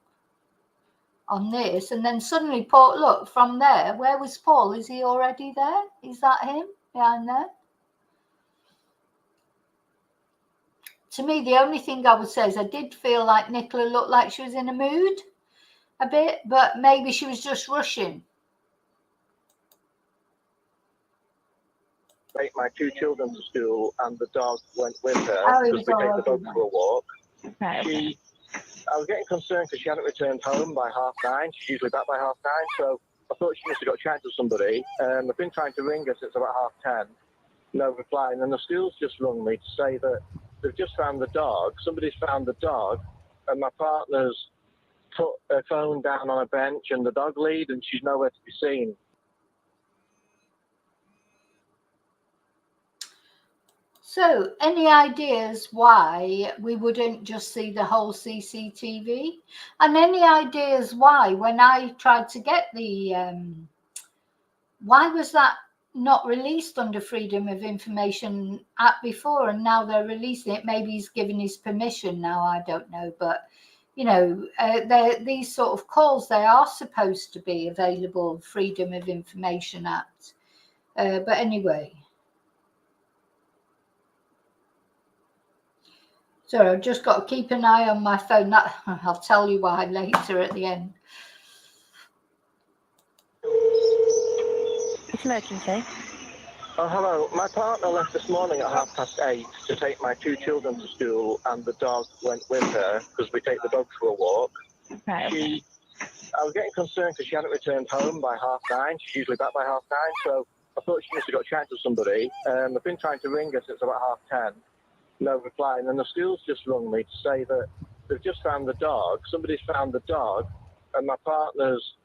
Speaker 1: on this. And then suddenly Paul, look, from there, where was Paul? Is he already there? Is that him behind there? To me, the only thing I would say is I did feel like Nicola looked like she was in a mood a bit, but maybe she was just rushing.
Speaker 6: Take my 2 children to school, and the dog went with her
Speaker 1: Oh,
Speaker 6: because we take the dog for a walk.
Speaker 5: Okay.
Speaker 6: I was getting concerned because she hadn't returned home by 9:30. She's usually back by 9:30, so I thought she must have got chatting to somebody. I've been trying to ring her since about 10:30. No reply. And then the school's just rung me to say that they've just found the dog. Somebody's found the dog, and my partner's put her phone down on a bench and the dog lead, and she's nowhere to be seen.
Speaker 1: So, any ideas why we wouldn't just see the whole CCTV? And any ideas why, when I tried to get the, why was that not released under Freedom of Information Act before, and now they're releasing it? Maybe he's given his permission now, I don't know. But, these sort of calls, they are supposed to be available, Freedom of Information Act. But anyway. So I've just got to keep an eye on my phone. That I'll tell you why later at the end.
Speaker 5: It's emergency.
Speaker 6: Oh, hello. My partner left this morning at 8:30 to take my 2 children to school, and the dog went with her because we take the dogs for a walk.
Speaker 5: Right.
Speaker 6: I was getting concerned because she hadn't returned home by 9:30. She's usually back by 9:30, so I thought she must have got chatting to somebody. I've been trying to ring her since about 10:30. No reply. And then the school's just rung me to say that they've just found the dog. Somebody's found the dog, and my partner's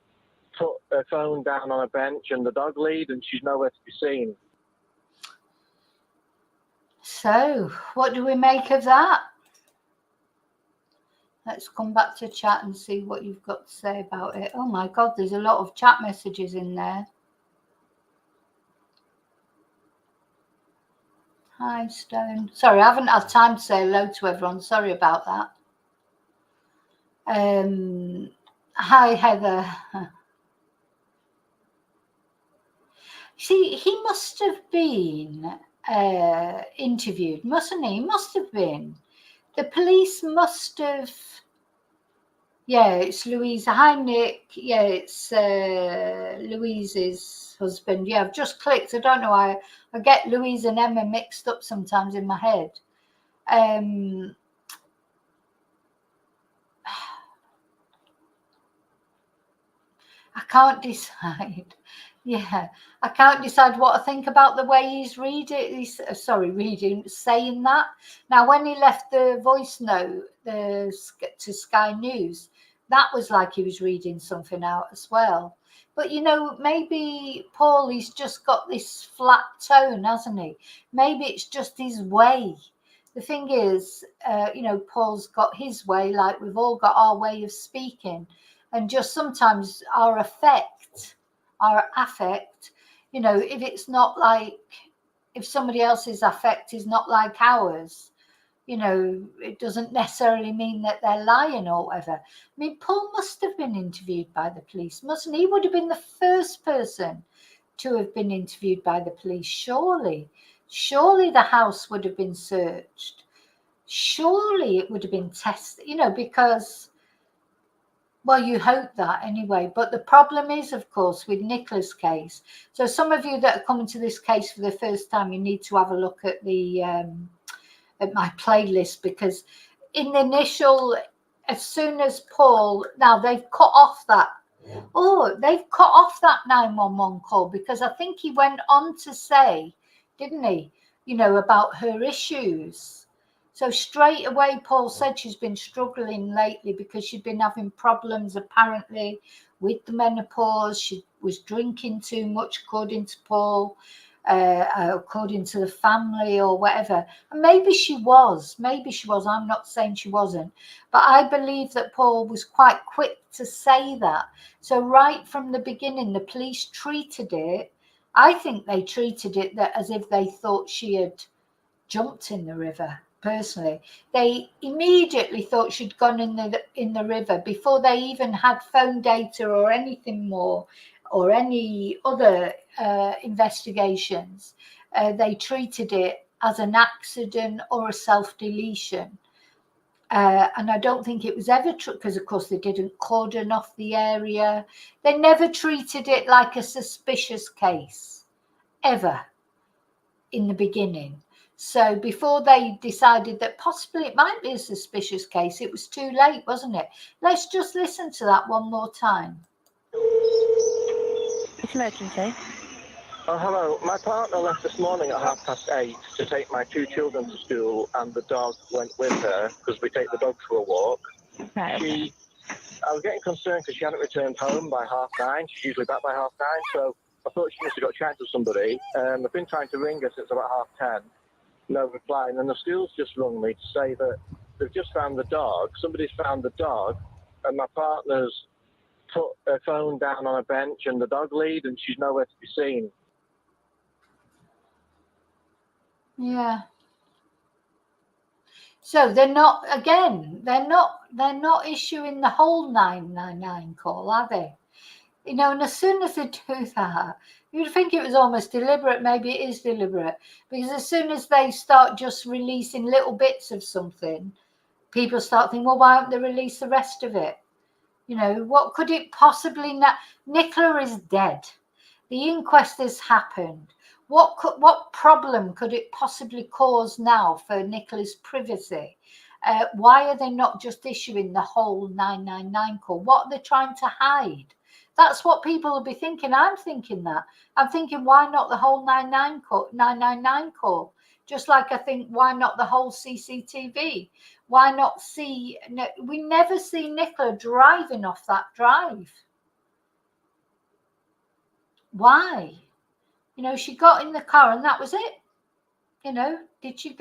Speaker 6: put her phone down on a bench and the dog lead, and she's nowhere to be seen.
Speaker 1: So, what do we make of that? Let's come back to chat and see what you've got to say about it. Oh my God, there's a lot of chat messages in there. Hi, Stone. Sorry, I haven't had time to say hello to everyone. Sorry about that. Hi, Heather. See, he must have been interviewed, mustn't he? Must have been. The police must have. Yeah, it's Louisa. Hi, Nick. Yeah, it's Louise's husband. Yeah, I've just clicked. I don't know why. I get Louise and Emma mixed up sometimes in my head. I can't decide. Yeah, I can't decide what I think about the way he's reading. Saying that. Now, when he left the voice note to Sky News, that was like he was reading something out as well. But, you know, maybe Paul, he's just got this flat tone, hasn't he? Maybe it's just his way. The thing is, you know, Paul's got his way, like we've all got our way of speaking. And just sometimes our affect, you know, if it's not like, if somebody else's affect is not like ours, you know, it doesn't necessarily mean that they're lying or whatever. I mean, Paul must have been interviewed by the police, mustn't he? He would have been the first person to have been interviewed by the police, surely. Surely the house would have been searched. Surely it would have been tested, you know, because, well, you hope that anyway. But the problem is, of course, with Nicola's case. So some of you that are coming to this case for the first time, you need to have a look at the at my playlist, because in the initial, as soon as Paul, now they've cut off that 911 call, because I think he went on to say, didn't he, you know, about her issues. So straight away, Paul said she's been struggling lately because she'd been having problems apparently with the menopause. She was drinking too much, according to Paul, according to the family or whatever. And maybe she was. I'm not saying she wasn't. But I believe that Paul was quite quick to say that. So right from the beginning, the police treated it, I think they treated it that as if they thought she had jumped in the river. Personally, they immediately thought she'd gone in the river before they even had phone data or anything more, or any other investigations. They treated it as an accident or a self-deletion. And I don't think it was ever because, of course, they didn't cordon off the area. They never treated it like a suspicious case, ever, in the beginning. So before they decided that possibly it might be a suspicious case, it was too late, wasn't it? Let's just listen to that one more time.
Speaker 5: It's emergency.
Speaker 6: Oh, hello. My partner left this morning at 8:30 to take my 2 children to school, and the dog went with her because we take the dogs for a walk.
Speaker 5: Right.
Speaker 6: I was getting concerned because she hadn't returned home by 9:30. She's usually back by 9:30, so I thought she must have got chatting to somebody. I've been trying to ring her since about 10:30. No reply. And then the school's just rung me to say that they've just found the dog. Somebody's found the dog, and my partner's put her phone down on a bench and the dog lead, and she's nowhere to be seen.
Speaker 1: Yeah. So they're not issuing the whole 999 call, are they? You know, and as soon as they do that, you'd think it was almost deliberate. Maybe it is deliberate, because as soon as they start just releasing little bits of something, people start thinking, well, why don't they release the rest of it? You know, what could it possibly Nicola is dead. The inquest has happened. what problem could it possibly cause now for Nicola's privacy? Why are they not just issuing the whole 999 call? What are they trying to hide? That's what people will be thinking. I'm thinking that. I'm thinking, why not the whole 999 call? Just like I think, why not the whole CCTV? Why not see? We never see Nicola driving off that drive. Why? You know, she got in the car and that was it. You know, did she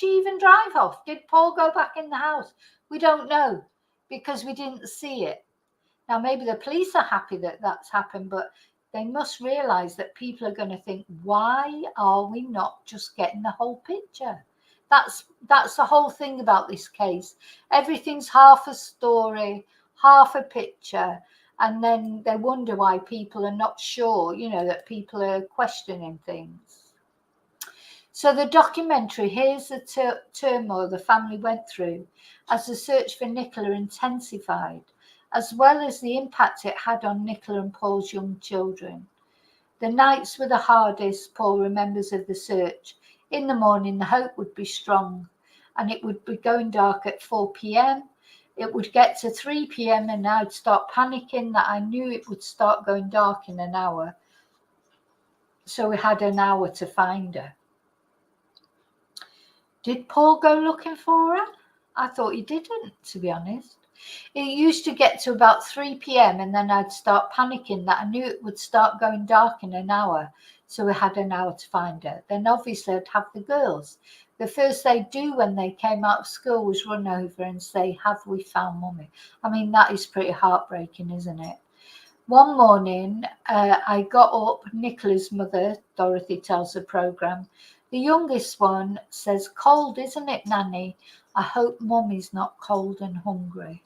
Speaker 1: even drive off? Did Paul go back in the house? We don't know because we didn't see it. Now, maybe the police are happy that that's happened, but they must realize that people are going to think, why are we not just getting the whole picture? That's the whole thing about this case. Everything's half a story, half a picture, and then they wonder why people are not sure, you know, that people are questioning things. So the documentary, here's the turmoil the family went through as the search for Nicola intensified, as well as the impact it had on Nicola and Paul's young children. The nights were the hardest, Paul remembers, of the search. In the morning, the hope would be strong, and it would be going dark at 4 p.m. It would get to 3 p.m. and I'd start panicking that I knew it would start going dark in an hour. So we had an hour to find her. Did Paul go looking for her? I thought he didn't, to be honest. It used to get to about 3 p.m. and then I'd start panicking that I knew it would start going dark in an hour. So we had an hour to find her. Then obviously I'd have the girls. The first they'd do when they came out of school was run over and say, have we found Mummy? I mean, that is pretty heartbreaking, isn't it? One morning, I got up, Nicola's mother, Dorothy tells the programme. The youngest one says, cold, isn't it, Nanny? I hope Mummy's not cold and hungry.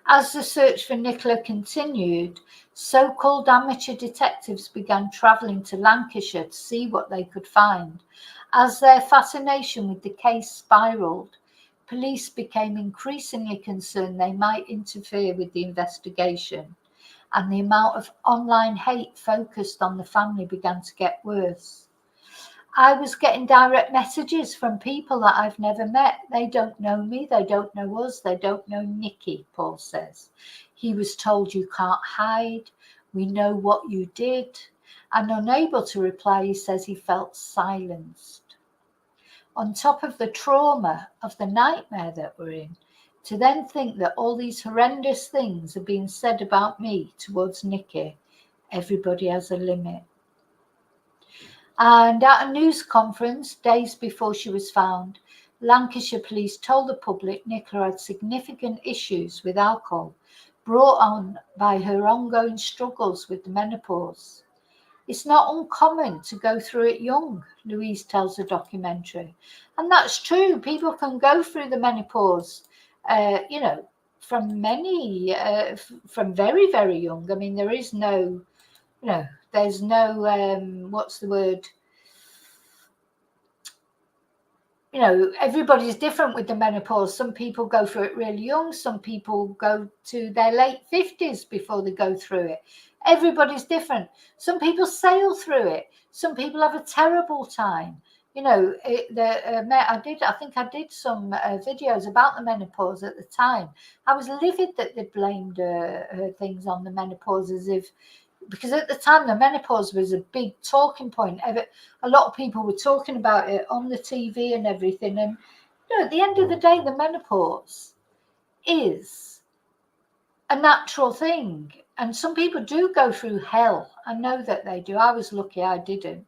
Speaker 1: As the search for Nicola continued, so-called amateur detectives began travelling to Lancashire to see what they could find. As their fascination with the case spiralled, police became increasingly concerned they might interfere with the investigation, and the amount of online hate focused on the family began to get worse. I was getting direct messages from people that I've never met. They don't know me, they don't know us, they don't know Nicky, Paul says. He was told, you can't hide, we know what you did. And unable to reply, he says he felt silenced. On top of the trauma of the nightmare that we're in, to then think that all these horrendous things are being said about me towards Nicky, everybody has a limit. And at a news conference days before she was found, Lancashire police told the public Nicola had significant issues with alcohol brought on by her ongoing struggles with the menopause. It's not uncommon to go through it young, Louise tells the documentary. And that's true. People can go through the menopause, you know, from very, very young. I mean, there is no, you know, there's no, what's the word? You know, everybody's different with the menopause. Some people go through it really young. Some people go to their late 50s before they go through it. Everybody's different. Some people sail through it. Some people have a terrible time. You know, I think I did some videos about the menopause at the time. I was livid that they blamed things on the menopause as if, because at the time the menopause was a big talking point. A lot of people were talking about it on the TV and everything. And you know, at the end of the day, the menopause is a natural thing. And some people do go through hell. I know that they do. I was lucky I didn't.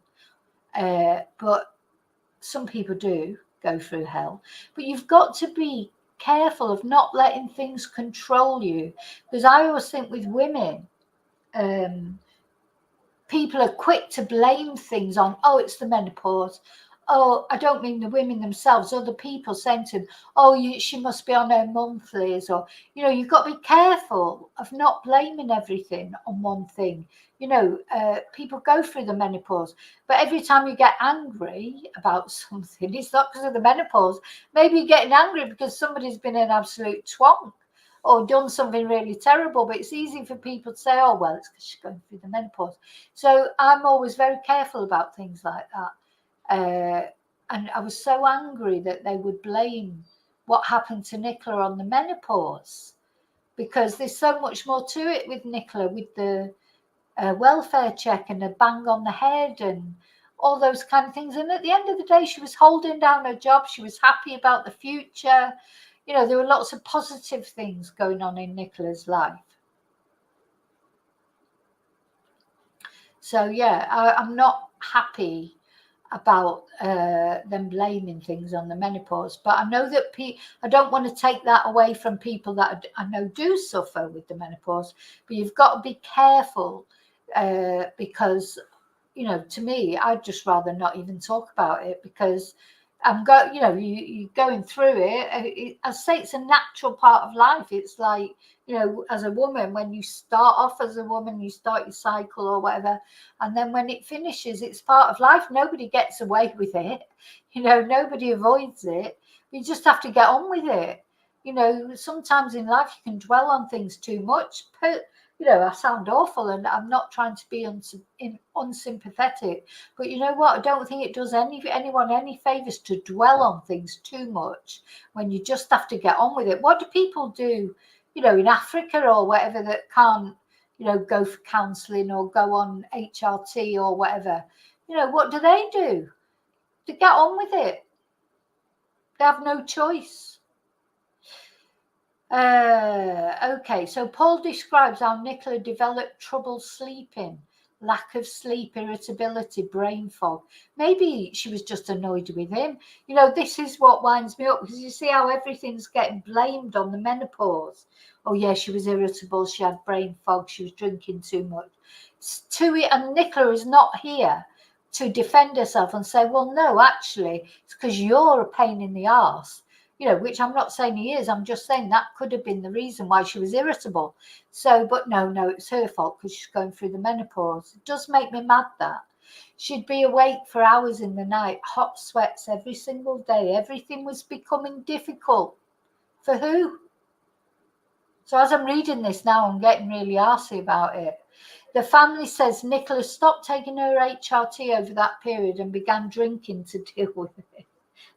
Speaker 1: But some people do go through hell. But you've got to be careful of not letting things control you. Because I always think with women, people are quick to blame things on, oh, it's the menopause. Oh, I don't mean the women themselves, other people saying to them, oh, she must be on her monthlies. Or, you know, you've got to be careful of not blaming everything on one thing. You know, people go through the menopause, but every time you get angry about something, it's not because of the menopause. Maybe you're getting angry because somebody's been an absolute twonk. or done something really terrible. But it's easy for people to say, oh, well, it's because she's going through the menopause. So I'm always very careful about things like that. And I was so angry that they would blame what happened to Nicola on the menopause, because there's so much more to it with Nicola, with the welfare check and a bang on the head and all those kind of things. And at the end of the day, she was holding down her job. She was happy about the future. You know, there were lots of positive things going on in Nicola's life. So, yeah, I'm not happy about them blaming things on the menopause. But I know that I don't want to take that away from people that I know do suffer with the menopause. But you've got to be careful because, you know, to me, I'd just rather not even talk about it, because you're going through it. I say it's a natural part of life. It's like, you know, as a woman, when you start off as a woman, you start your cycle or whatever, and then when it finishes, it's part of life. Nobody gets away with it. You know, nobody avoids it. You just have to get on with it. You know, sometimes in life you can dwell on things too much. You know, I sound awful, and I'm not trying to be unsympathetic, but you know what? I don't think it does anyone any favors to dwell on things too much when you just have to get on with it. What do people do, you know, in Africa or whatever, that can't, you know, go for counselling or go on HRT or whatever? You know, what do? To get on with it. They have no choice. Okay, so Paul describes how Nicola developed trouble sleeping, lack of sleep, irritability, brain fog. Maybe she was just annoyed with him. You know, this is what winds me up, because you see how everything's getting blamed on the menopause. Oh yeah, she was irritable, she had brain fog, she was drinking too much. And Nicola is not here to defend herself and say, well, no, actually, it's because you're a pain in the arse. You know, which I'm not saying he is. I'm just saying that could have been the reason why she was irritable. So, but no, it's her fault because she's going through the menopause. It does make me mad that. She'd be awake for hours in the night, hot sweats every single day. Everything was becoming difficult. For who? So as I'm reading this now, I'm getting really arsey about it. The family says Nicola stopped taking her HRT over that period and began drinking to deal with it.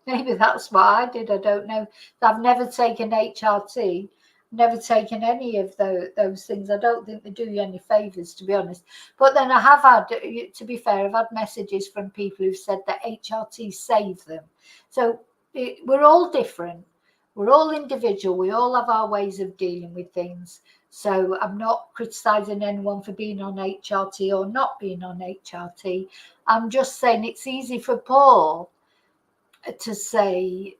Speaker 1: Maybe that's what I did. I don't know. I've never taken HRT, never taken any of those things. I don't think they do you any favours, to be honest. But then I have had, to be fair, I've had messages from people who've said that HRT saved them. So we're all different. We're all individual. We all have our ways of dealing with things. So I'm not criticising anyone for being on HRT or not being on HRT. I'm just saying it's easy for Paul to say,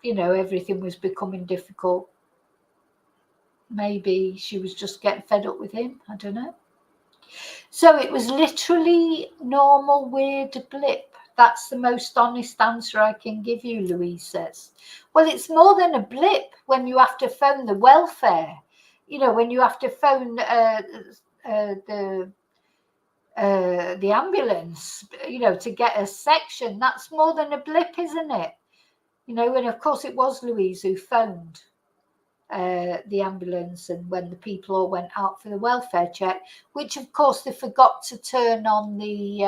Speaker 1: you know, everything was becoming difficult. Maybe she was just getting fed up with him. I don't know. So it was literally normal, weird blip. That's the most honest answer I can give you, Louise says. Well, it's more than a blip when you have to phone the welfare. You know, when you have to phone the ambulance, you know, to get a section. That's more than a blip, isn't it? You know, and of course it was Louise who phoned the ambulance, and when the people all went out for the welfare check, which of course they forgot to turn on the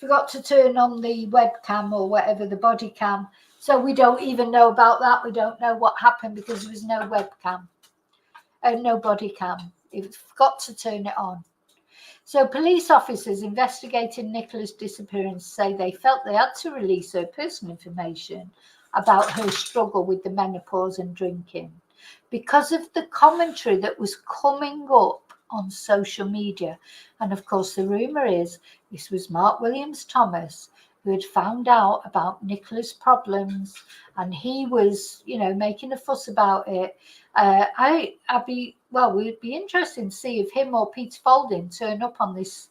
Speaker 1: webcam or whatever, the body cam. So we don't even know about that. We don't know what happened because there was no webcam and no body cam. They forgot to turn it on. So police officers investigating Nicola's disappearance say they felt they had to release her personal information about her struggle with the menopause and drinking because of the commentary that was coming up on social media. And of course, the rumour is this was Mark Williams-Thomas who had found out about Nicola's problems, and he was, you know, making a fuss about it. We'd be interested to see if him or Peter Folding turn up on this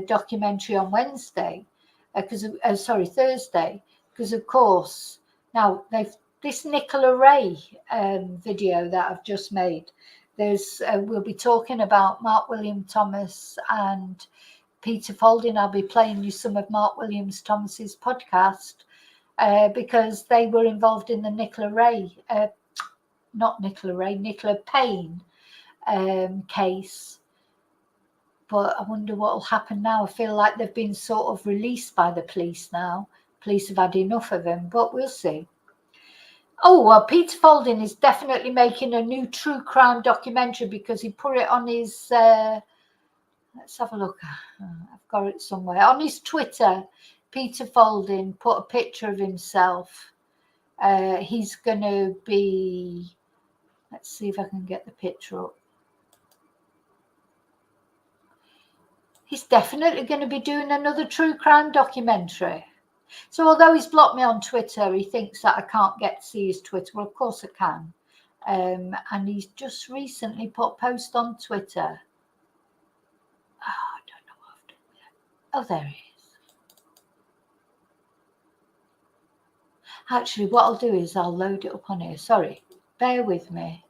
Speaker 1: documentary on Thursday, because of course now this Nicola Ray video that I've just made. We'll be talking about Mark Williams-Thomas and Peter Folding. I'll be playing you some of Mark Williams-Thomas's podcast because they were involved in the Nicola Ray not Nicola Ray, Nicola Payne case. But I wonder what will happen now. I feel like they've been sort of released by the police now. Police have had enough of him, but we'll see. Oh, well, Peter Folding is definitely making a new true crime documentary because he put it on his, let's have a look. I've got it somewhere. On his Twitter, Peter Folding put a picture of himself. He's going to be, let's see if I can get the picture up. He's definitely going to be doing another true crime documentary. So although he's blocked me on Twitter, he thinks that I can't get to see his Twitter. Well, of course I can. And he's just recently put a post on Twitter. Oh, I don't know what I've done yet. Oh, there he is. Actually, what I'll do is I'll load it up on here. Sorry, bear with me.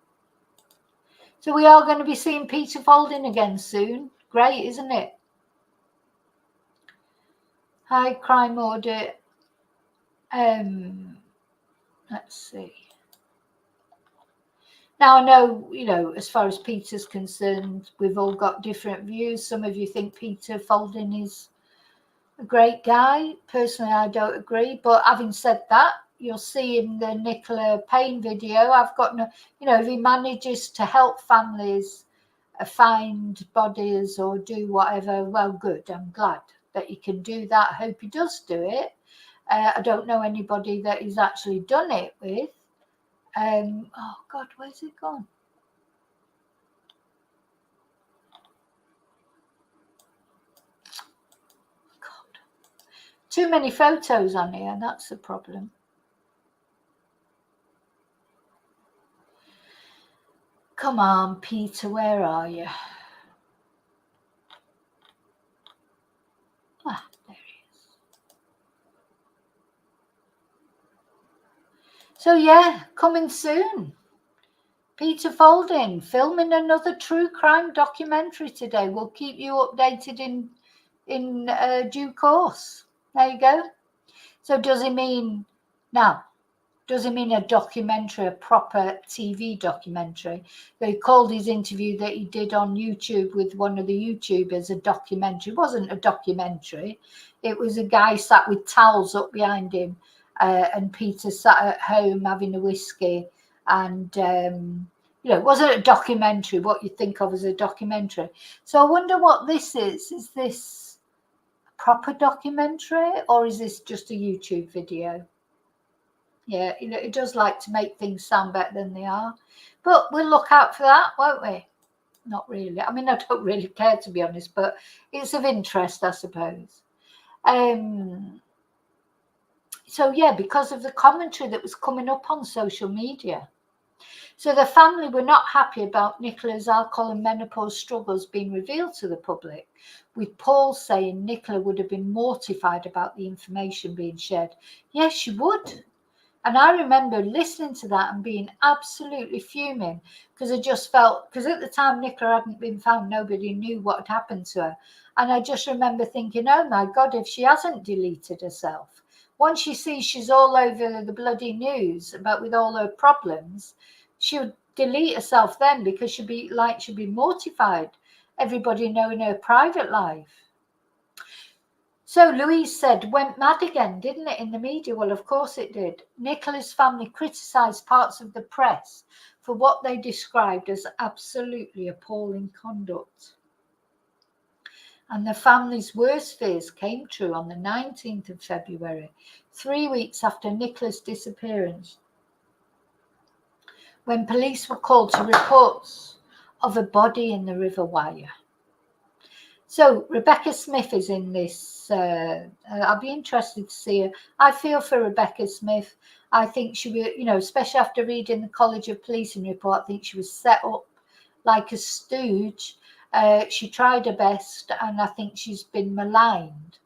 Speaker 1: So we are going to be seeing Peter Folding again soon. Great, isn't it? Hi, crime audit. Let's see. Now, I know, as far as Peter's concerned, we've all got different views. Some of you think Peter Folding is a great guy. Personally, I don't agree. But having said that, you'll see in the Nicola Payne video, I've got no, if he manages to help families find bodies or do whatever, well, good. I'm glad that he can do that. I hope he does do it. I don't know anybody that he's actually done it with. Oh God, where's it gone? God, too many photos on here, that's the problem. Come on, Peter, where are you? Ah, there he is. So yeah, coming soon. Peter Folding filming another true crime documentary today. We'll keep you updated in due course. There you go. So does he mean a documentary, a proper TV documentary? They called his interview that he did on YouTube with one of the YouTubers a documentary. It wasn't a documentary. It was a guy sat with towels up behind him, and Peter sat at home having a whiskey. And, it wasn't a documentary, what you think of as a documentary. So I wonder what this is. Is this a proper documentary or is this just a YouTube video? Yeah, it does like to make things sound better than they are. But we'll look out for that, won't we? Not really. I mean, I don't really care, to be honest, but it's of interest, I suppose. So, yeah, because of the commentary that was coming up on social media. So the family were not happy about Nicola's alcohol and menopause struggles being revealed to the public, with Paul saying Nicola would have been mortified about the information being shared. Yes, she would. And I remember listening to that and being absolutely fuming because I just felt, because at the time Nicola hadn't been found, nobody knew what had happened to her. And I just remember thinking, oh my God, if she hasn't deleted herself, once she sees she's all over the bloody news about with all her problems, she'll delete herself then because she'll be mortified, everybody knowing her private life. So Louise said, went mad again, didn't it, in the media? Well, of course it did. Nicola's family criticised parts of the press for what they described as absolutely appalling conduct. And the family's worst fears came true on the 19th of February, 3 weeks after Nicola's disappearance, when police were called to reports of a body in the River Wyre. So Rebecca Smith is in this. I'll be interested to see her. I feel for Rebecca Smith. I think she was, especially after reading the College of Policing report, I think she was set up like a stooge. She tried her best, and I think she's been maligned,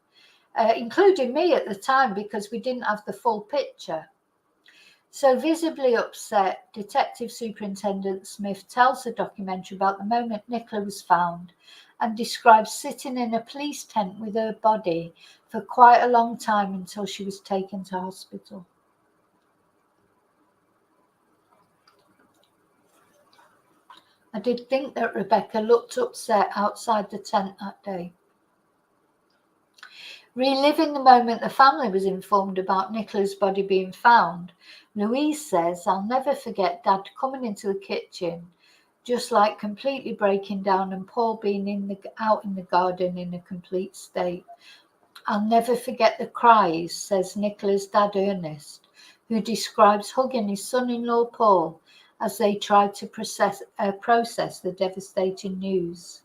Speaker 1: including me at the time, because we didn't have the full picture. So visibly upset, Detective Superintendent Smith tells the documentary about the moment Nicola was found and describes sitting in a police tent with her body for quite a long time until she was taken to hospital. I did think that Rebecca looked upset outside the tent that day. Reliving the moment the family was informed about Nicola's body being found, Louise says, "I'll never forget Dad coming into the kitchen, just like completely breaking down, and Paul being out in the garden in a complete state. I'll never forget the cries," says Nicola's dad Ernest, who describes hugging his son-in-law Paul as they tried to process the devastating news.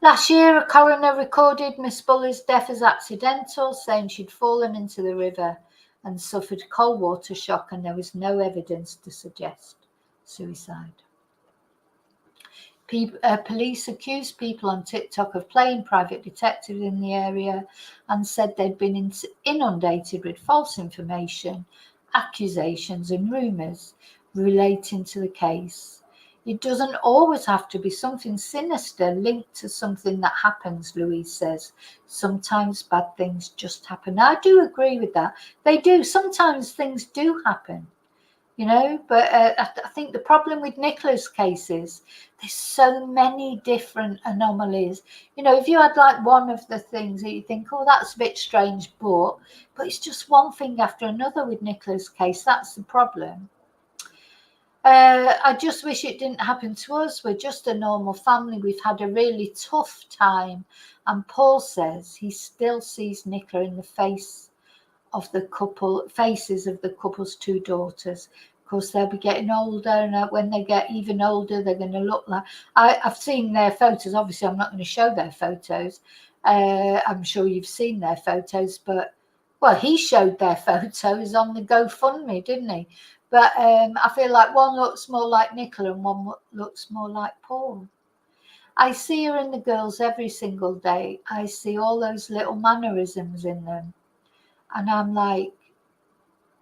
Speaker 1: Last year, a coroner recorded Miss Bulley's death as accidental, saying she'd fallen into the river and suffered cold water shock, and there was no evidence to suggest suicide. Police accused people on TikTok of playing private detective in the area and said they'd been inundated with false information, accusations and rumours relating to the case. It doesn't always have to be something sinister linked to something that happens, Louise says. Sometimes bad things just happen. I do agree with that. They do. Sometimes things do happen, you know, but I think the problem with Nicola's case is there's so many different anomalies. You know, if you had like one of the things that you think, oh, that's a bit strange, but it's just one thing after another with Nicola's case. That's the problem. I just wish it didn't happen to us. We're just a normal family. We've had a really tough time. And Paul says he still sees Nicola in the faces of the couple's two daughters. Of course, they'll be getting older, and when they get even older, they're going to look like... I've seen their photos. Obviously, I'm not going to show their photos. I'm sure you've seen their photos, but, well, he showed their photos on the GoFundMe, didn't he? But I feel like one looks more like Nicola and one looks more like Paul. I see her in the girls every single day. I see all those little mannerisms in them. And I'm like,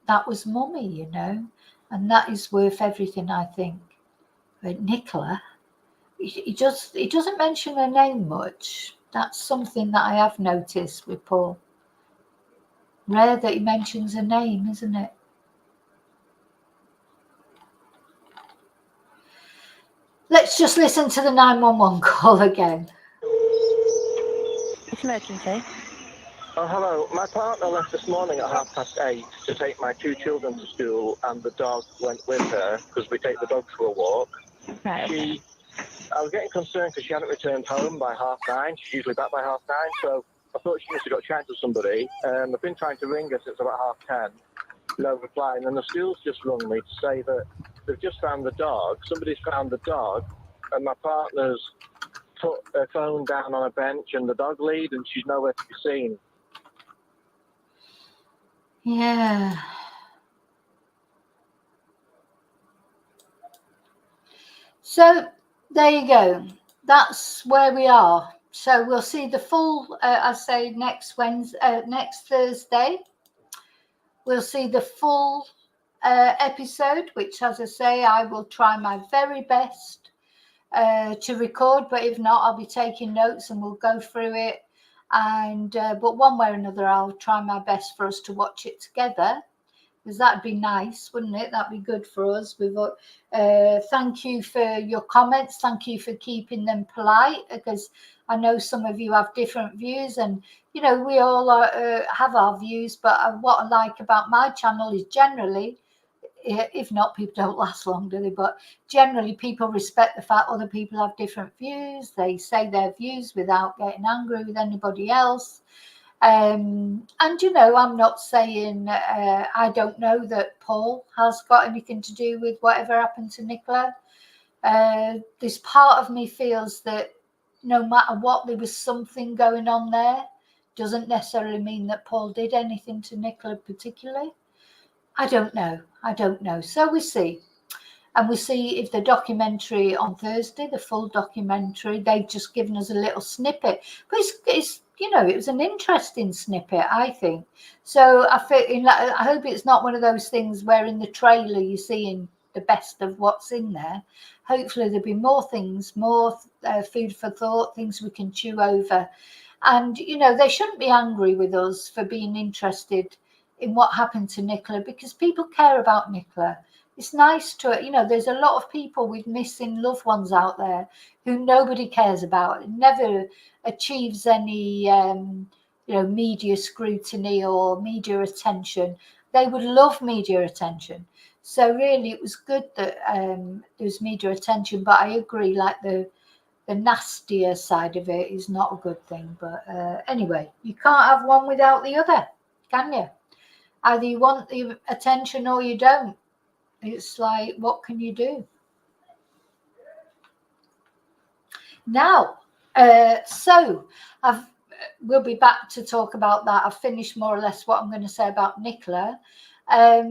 Speaker 1: that was mummy, you know, and that is worth everything, I think. But Nicola, he doesn't mention her name much. That's something that I have noticed with Paul. Rare that he mentions her name, isn't it? Let's just listen to the 911 call again.
Speaker 5: It's emergency.
Speaker 6: Oh, hello. My partner left this morning at 8:30 to take my two children to school, and the dog went with her because we take the dog for a walk.
Speaker 5: Right. Okay.
Speaker 6: I was getting concerned because she hadn't returned home by 9:30. She's usually back by 9:30, so I thought she must have got chatting to somebody. I've been trying to ring her since about 10:30. No reply. And then the school's just rung me to say that they've just found the dog. Somebody's found the dog, and my partner's put her phone down on a bench and the dog lead, and she's nowhere to be seen.
Speaker 1: Yeah. So there you go. That's where we are. So we'll see the full, I say next Thursday. We'll see the full episode, which, as I say, I will try my very best to record. But if not, I'll be taking notes and we'll go through it. And but one way or another, I'll try my best for us to watch it together, because that'd be nice, wouldn't it? That'd be good for us. Thank you for your comments. Thank you for keeping them polite, because I know some of you have different views, and you know we all have our views. But what I like about my channel is generally, if not, people don't last long, do they? But generally, people respect the fact other people have different views. They say their views without getting angry with anybody else. And, you know, I'm not saying I don't know that Paul has got anything to do with whatever happened to Nicola. This part of me feels that no matter what, there was something going on there. Doesn't necessarily mean that Paul did anything to Nicola particularly. I don't know. So we see. And we see if the documentary on Thursday, the full documentary, they've just given us a little snippet. But it's you know, it was an interesting snippet, I think. So I hope it's not one of those things where in the trailer you're seeing the best of what's in there. Hopefully there'll be more things, more food for thought, things we can chew over. And, you know, they shouldn't be angry with us for being interested in what happened to Nicola, because people care about Nicola. it's nice to, you know, there's a lot of people with missing loved ones out there who nobody cares about. It never achieves any, you know, media scrutiny or media attention. They would love media attention. So really, it was good that there was media attention. But I agree, like the nastier side of it is not a good thing. But anyway, you can't have one without the other, can you? Either you want the attention or you don't. It's like, what can you do? Now, so we'll be back to talk about that. I've finished more or less what I'm going to say about Nicola. As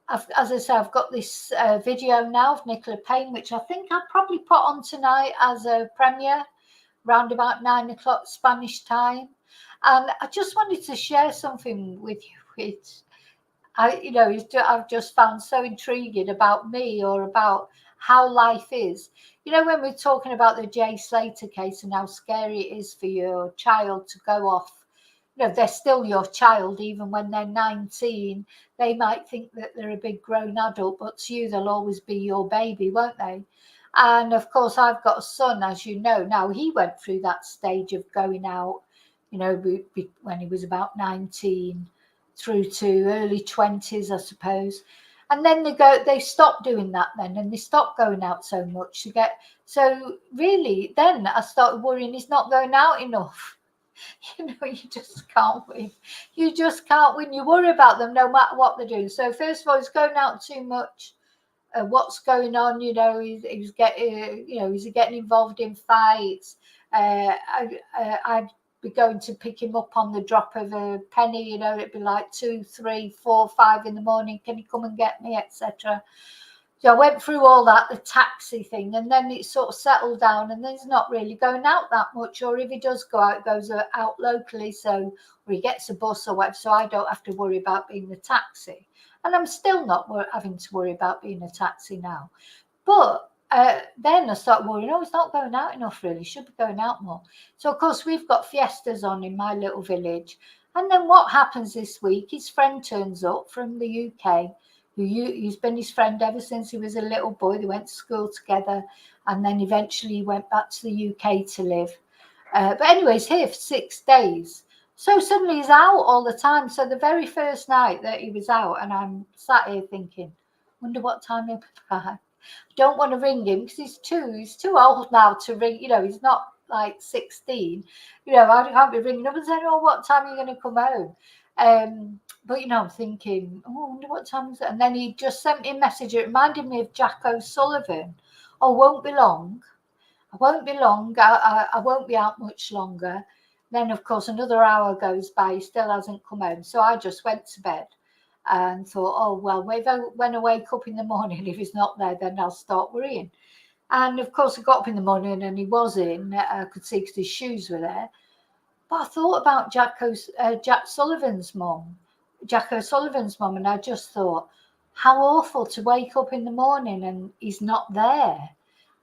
Speaker 1: I say, I've got this video now of Nicola Payne, which I think I'll probably put on tonight as a premiere, round about 9 o'clock Spanish time. And I just wanted to share something with you, which I've just found so intriguing about me, or about how life is. You know, when we're talking about the Jay Slater case and how scary it is for your child to go off, you know, they're still your child, even when they're 19. They might think that they're a big grown adult, but to you, they'll always be your baby, won't they? And of course, I've got a son, as you know. Now, he went through that stage of going out, you know, when he was about 19 through to early 20s, I suppose. And then they stop doing that then, and they stop going out so much. So really, then I started worrying he's not going out enough. You know, you just can't win. You just can't win. You worry about them no matter what they're doing. So first of all, he's going out too much. What's going on? You know, he's getting, you know, is he getting involved in fights? I'd be going to pick him up on the drop of a penny. You know, it'd be like 2, 3, 4, 5 in the morning. Can you come and get me, etc. So I went through all that, the taxi thing, and then it sort of settled down, and then he's not really going out that much, or if he does go out, goes out locally, so, or he gets a bus or whatever, so I don't have to worry about being the taxi. And I'm still not having to worry about being a taxi now. But then I started worrying, he's not going out enough, really, should be going out more. So, of course, we've got fiestas on in my little village. And then what happens this week, his friend turns up from the UK, who's been his friend ever since he was a little boy. They went to school together, and then eventually he went back to the UK to live. But anyway, he's here for 6 days. So suddenly he's out all the time. So the very first night that he was out, and I'm sat here thinking, wonder what time he'll be back. Don't want to ring him because he's too old now to ring. You know, he's not like 16. You know, I can't be ringing up and saying, what time are you going to come home? But, you know, I'm thinking, I wonder what time is it? And then he just sent me a message. It reminded me of Jack O'Sullivan. Won't be long. I won't be long. I won't be out much longer. Then, of course, another hour goes by. He still hasn't come home. So I just went to bed and thought, when I wake up in the morning, if he's not there, then I'll start worrying. And, of course, I got up in the morning and he was in. I could see because his shoes were there. But I thought about Jack O'Sullivan's mum, and I just thought, how awful to wake up in the morning and he's not there.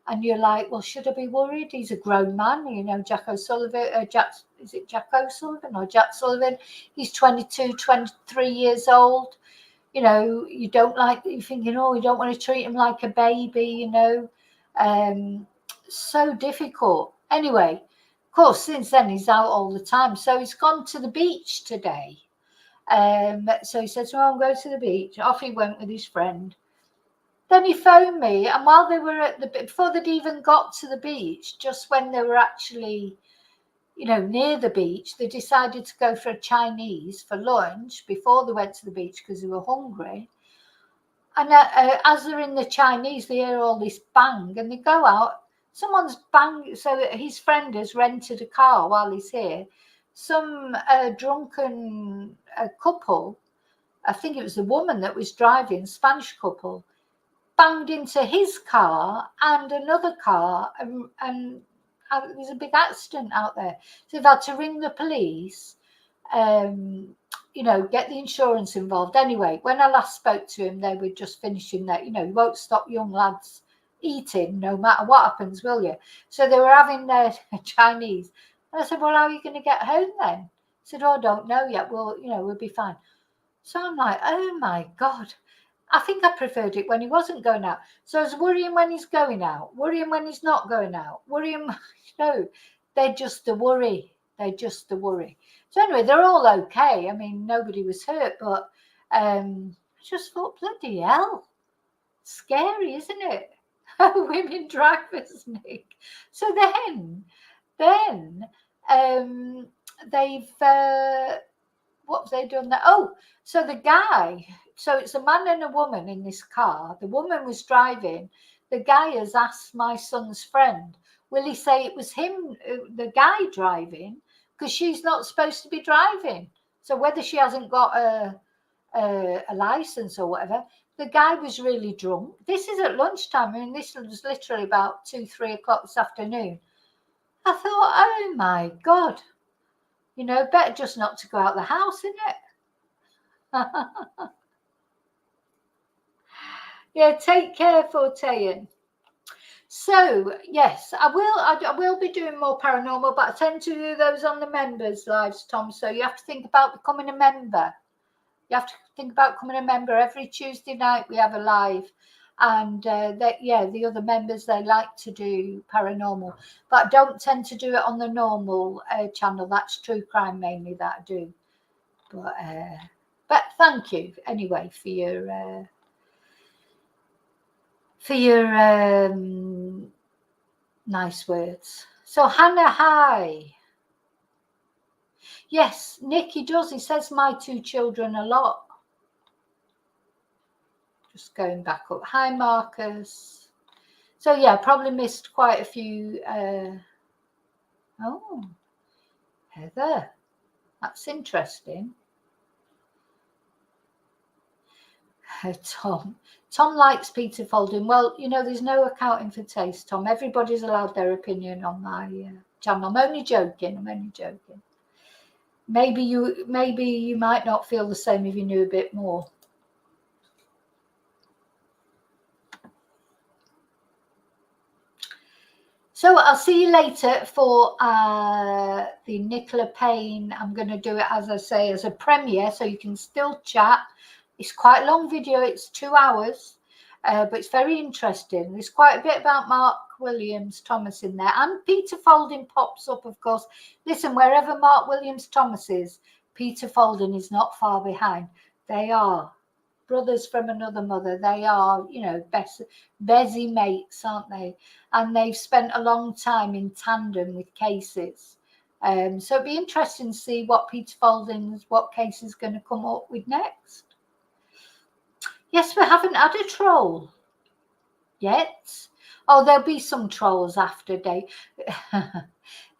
Speaker 1: And you're like, well, should I be worried? He's a grown man, you know, Jack O'Sullivan. Is it Jack O'Sullivan or Jack Sullivan? He's 22, 23 years old. You know, you're thinking, you don't want to treat him like a baby, you know. So difficult. Anyway, of course, since then he's out all the time. So he's gone to the beach today. So he said, I'm going to the beach. Off he went with his friend. Then he phoned me, and while they were before they'd even got to the beach, just when they were actually, you know, near the beach, they decided to go for a Chinese for lunch before they went to the beach because they were hungry. And as they're in the Chinese, they hear all this bang, and they go out. Someone's banging. So his friend has rented a car while he's here. Some drunken couple, I think it was the woman that was driving, Spanish couple, banged into his car and another car, and there was a big accident out there. So they've had to ring the police, you know, get the insurance involved. Anyway, when I last spoke to him, they were just finishing that. You know, you won't stop young lads eating no matter what happens, will you? So they were having their Chinese. And I said, well, how are you going to get home then? He said, I don't know yet. Well, you know, we'll be fine. So I'm like, oh my God. I think I preferred it when he wasn't going out. So I was worrying when he's going out, worrying when he's not going out, worrying, they're just a worry. They're just a worry. So anyway, they're all okay. I mean, nobody was hurt, but I just thought, bloody hell, scary, isn't it? Women drivers, Nick. So then they've what have they done there? Oh, so the guy, so it's a man and a woman in this car. The woman was driving. The guy has asked my son's friend, will he say it was him, the guy driving, because she's not supposed to be driving. So whether she hasn't got a license or whatever, the guy was really drunk. This is at lunchtime. I mean, this was literally about 2-3 o'clock this afternoon. I thought, oh my God, better just not to go out the house, innit? Yeah, take care, Fortean. So yes, I will be doing more paranormal, but I tend to do those on the members' lives, Tom. So you have to think about becoming a member. You have to think about becoming a member. Every Tuesday night we have a live, and the other members, they like to do paranormal, but I don't tend to do it on the normal channel. That's true crime mainly that I do. But thank you anyway for your nice words. So Hannah, hi. Yes, Nick, he does. He says my 2 children a lot. Just going back up. Hi, Marcus. So yeah, probably missed quite a few. Oh, Heather, that's interesting. Tom likes Peter Folding. Well, there's no accounting for taste, Tom. Everybody's allowed their opinion on my channel. I'm only joking. Maybe you might not feel the same if you knew a bit more. So I'll see you later for the Nicola Payne. I'm going to do it, as I say, as a premiere, so you can still chat. It's quite a long video. It's 2 hours, but it's very interesting. There's quite a bit about Mark Williams Thomas in there. And Peter Folding pops up, of course. Listen, wherever Mark Williams Thomas is, Peter Folding is not far behind. They are brothers from another mother. They are, busy mates, aren't they? And they've spent a long time in tandem with cases. So it'd be interesting to see what case is going to come up with next. Yes, we haven't had a troll yet. Oh, there'll be some trolls after day.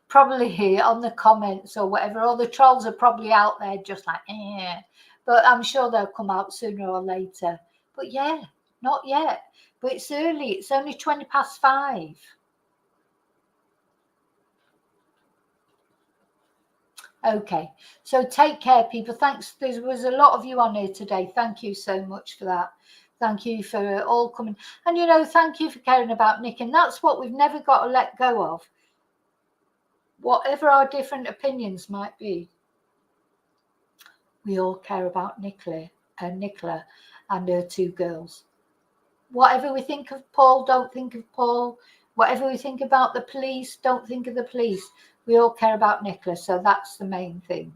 Speaker 1: Probably here on the comments or whatever. All the trolls are probably out there just like, eh. But I'm sure they'll come out sooner or later. But yeah, not yet. But it's early. It's only 5:20. Okay, so take care, people. Thanks. There was a lot of you on here today. Thank you so much for that. Thank you for all coming. And, thank you for caring about Nick. And that's what we've never got to let go of. Whatever our different opinions might be, we all care about Nicola and her 2 girls. Whatever we think of Paul, don't think of Paul. Whatever we think about the police, don't think of the police. We all care about Nicola, so that's the main thing.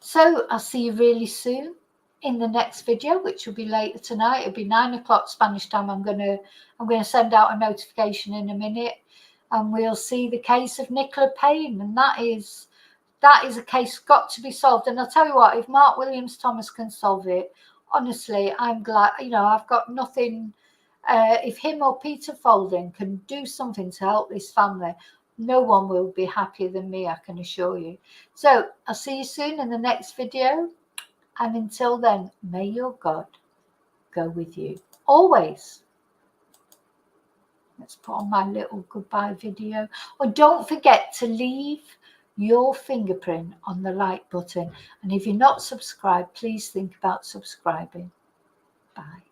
Speaker 1: So I'll see you really soon in the next video, which will be later tonight. It'll be 9 o'clock Spanish time. I'm gonna send out a notification in a minute, and we'll see the case of Nicola Payne, and that is a case got to be solved. And I'll tell you what, if Mark Williams Thomas can solve it, honestly, I'm glad. I've got nothing. If him or Peter Folding can do something to help this family, no one will be happier than me, I can assure you. So I'll see you soon in the next video. And until then, may your God go with you always. Let's put on my little goodbye video. Or don't forget to leave your fingerprint on the like button. And if you're not subscribed, please think about subscribing. Bye.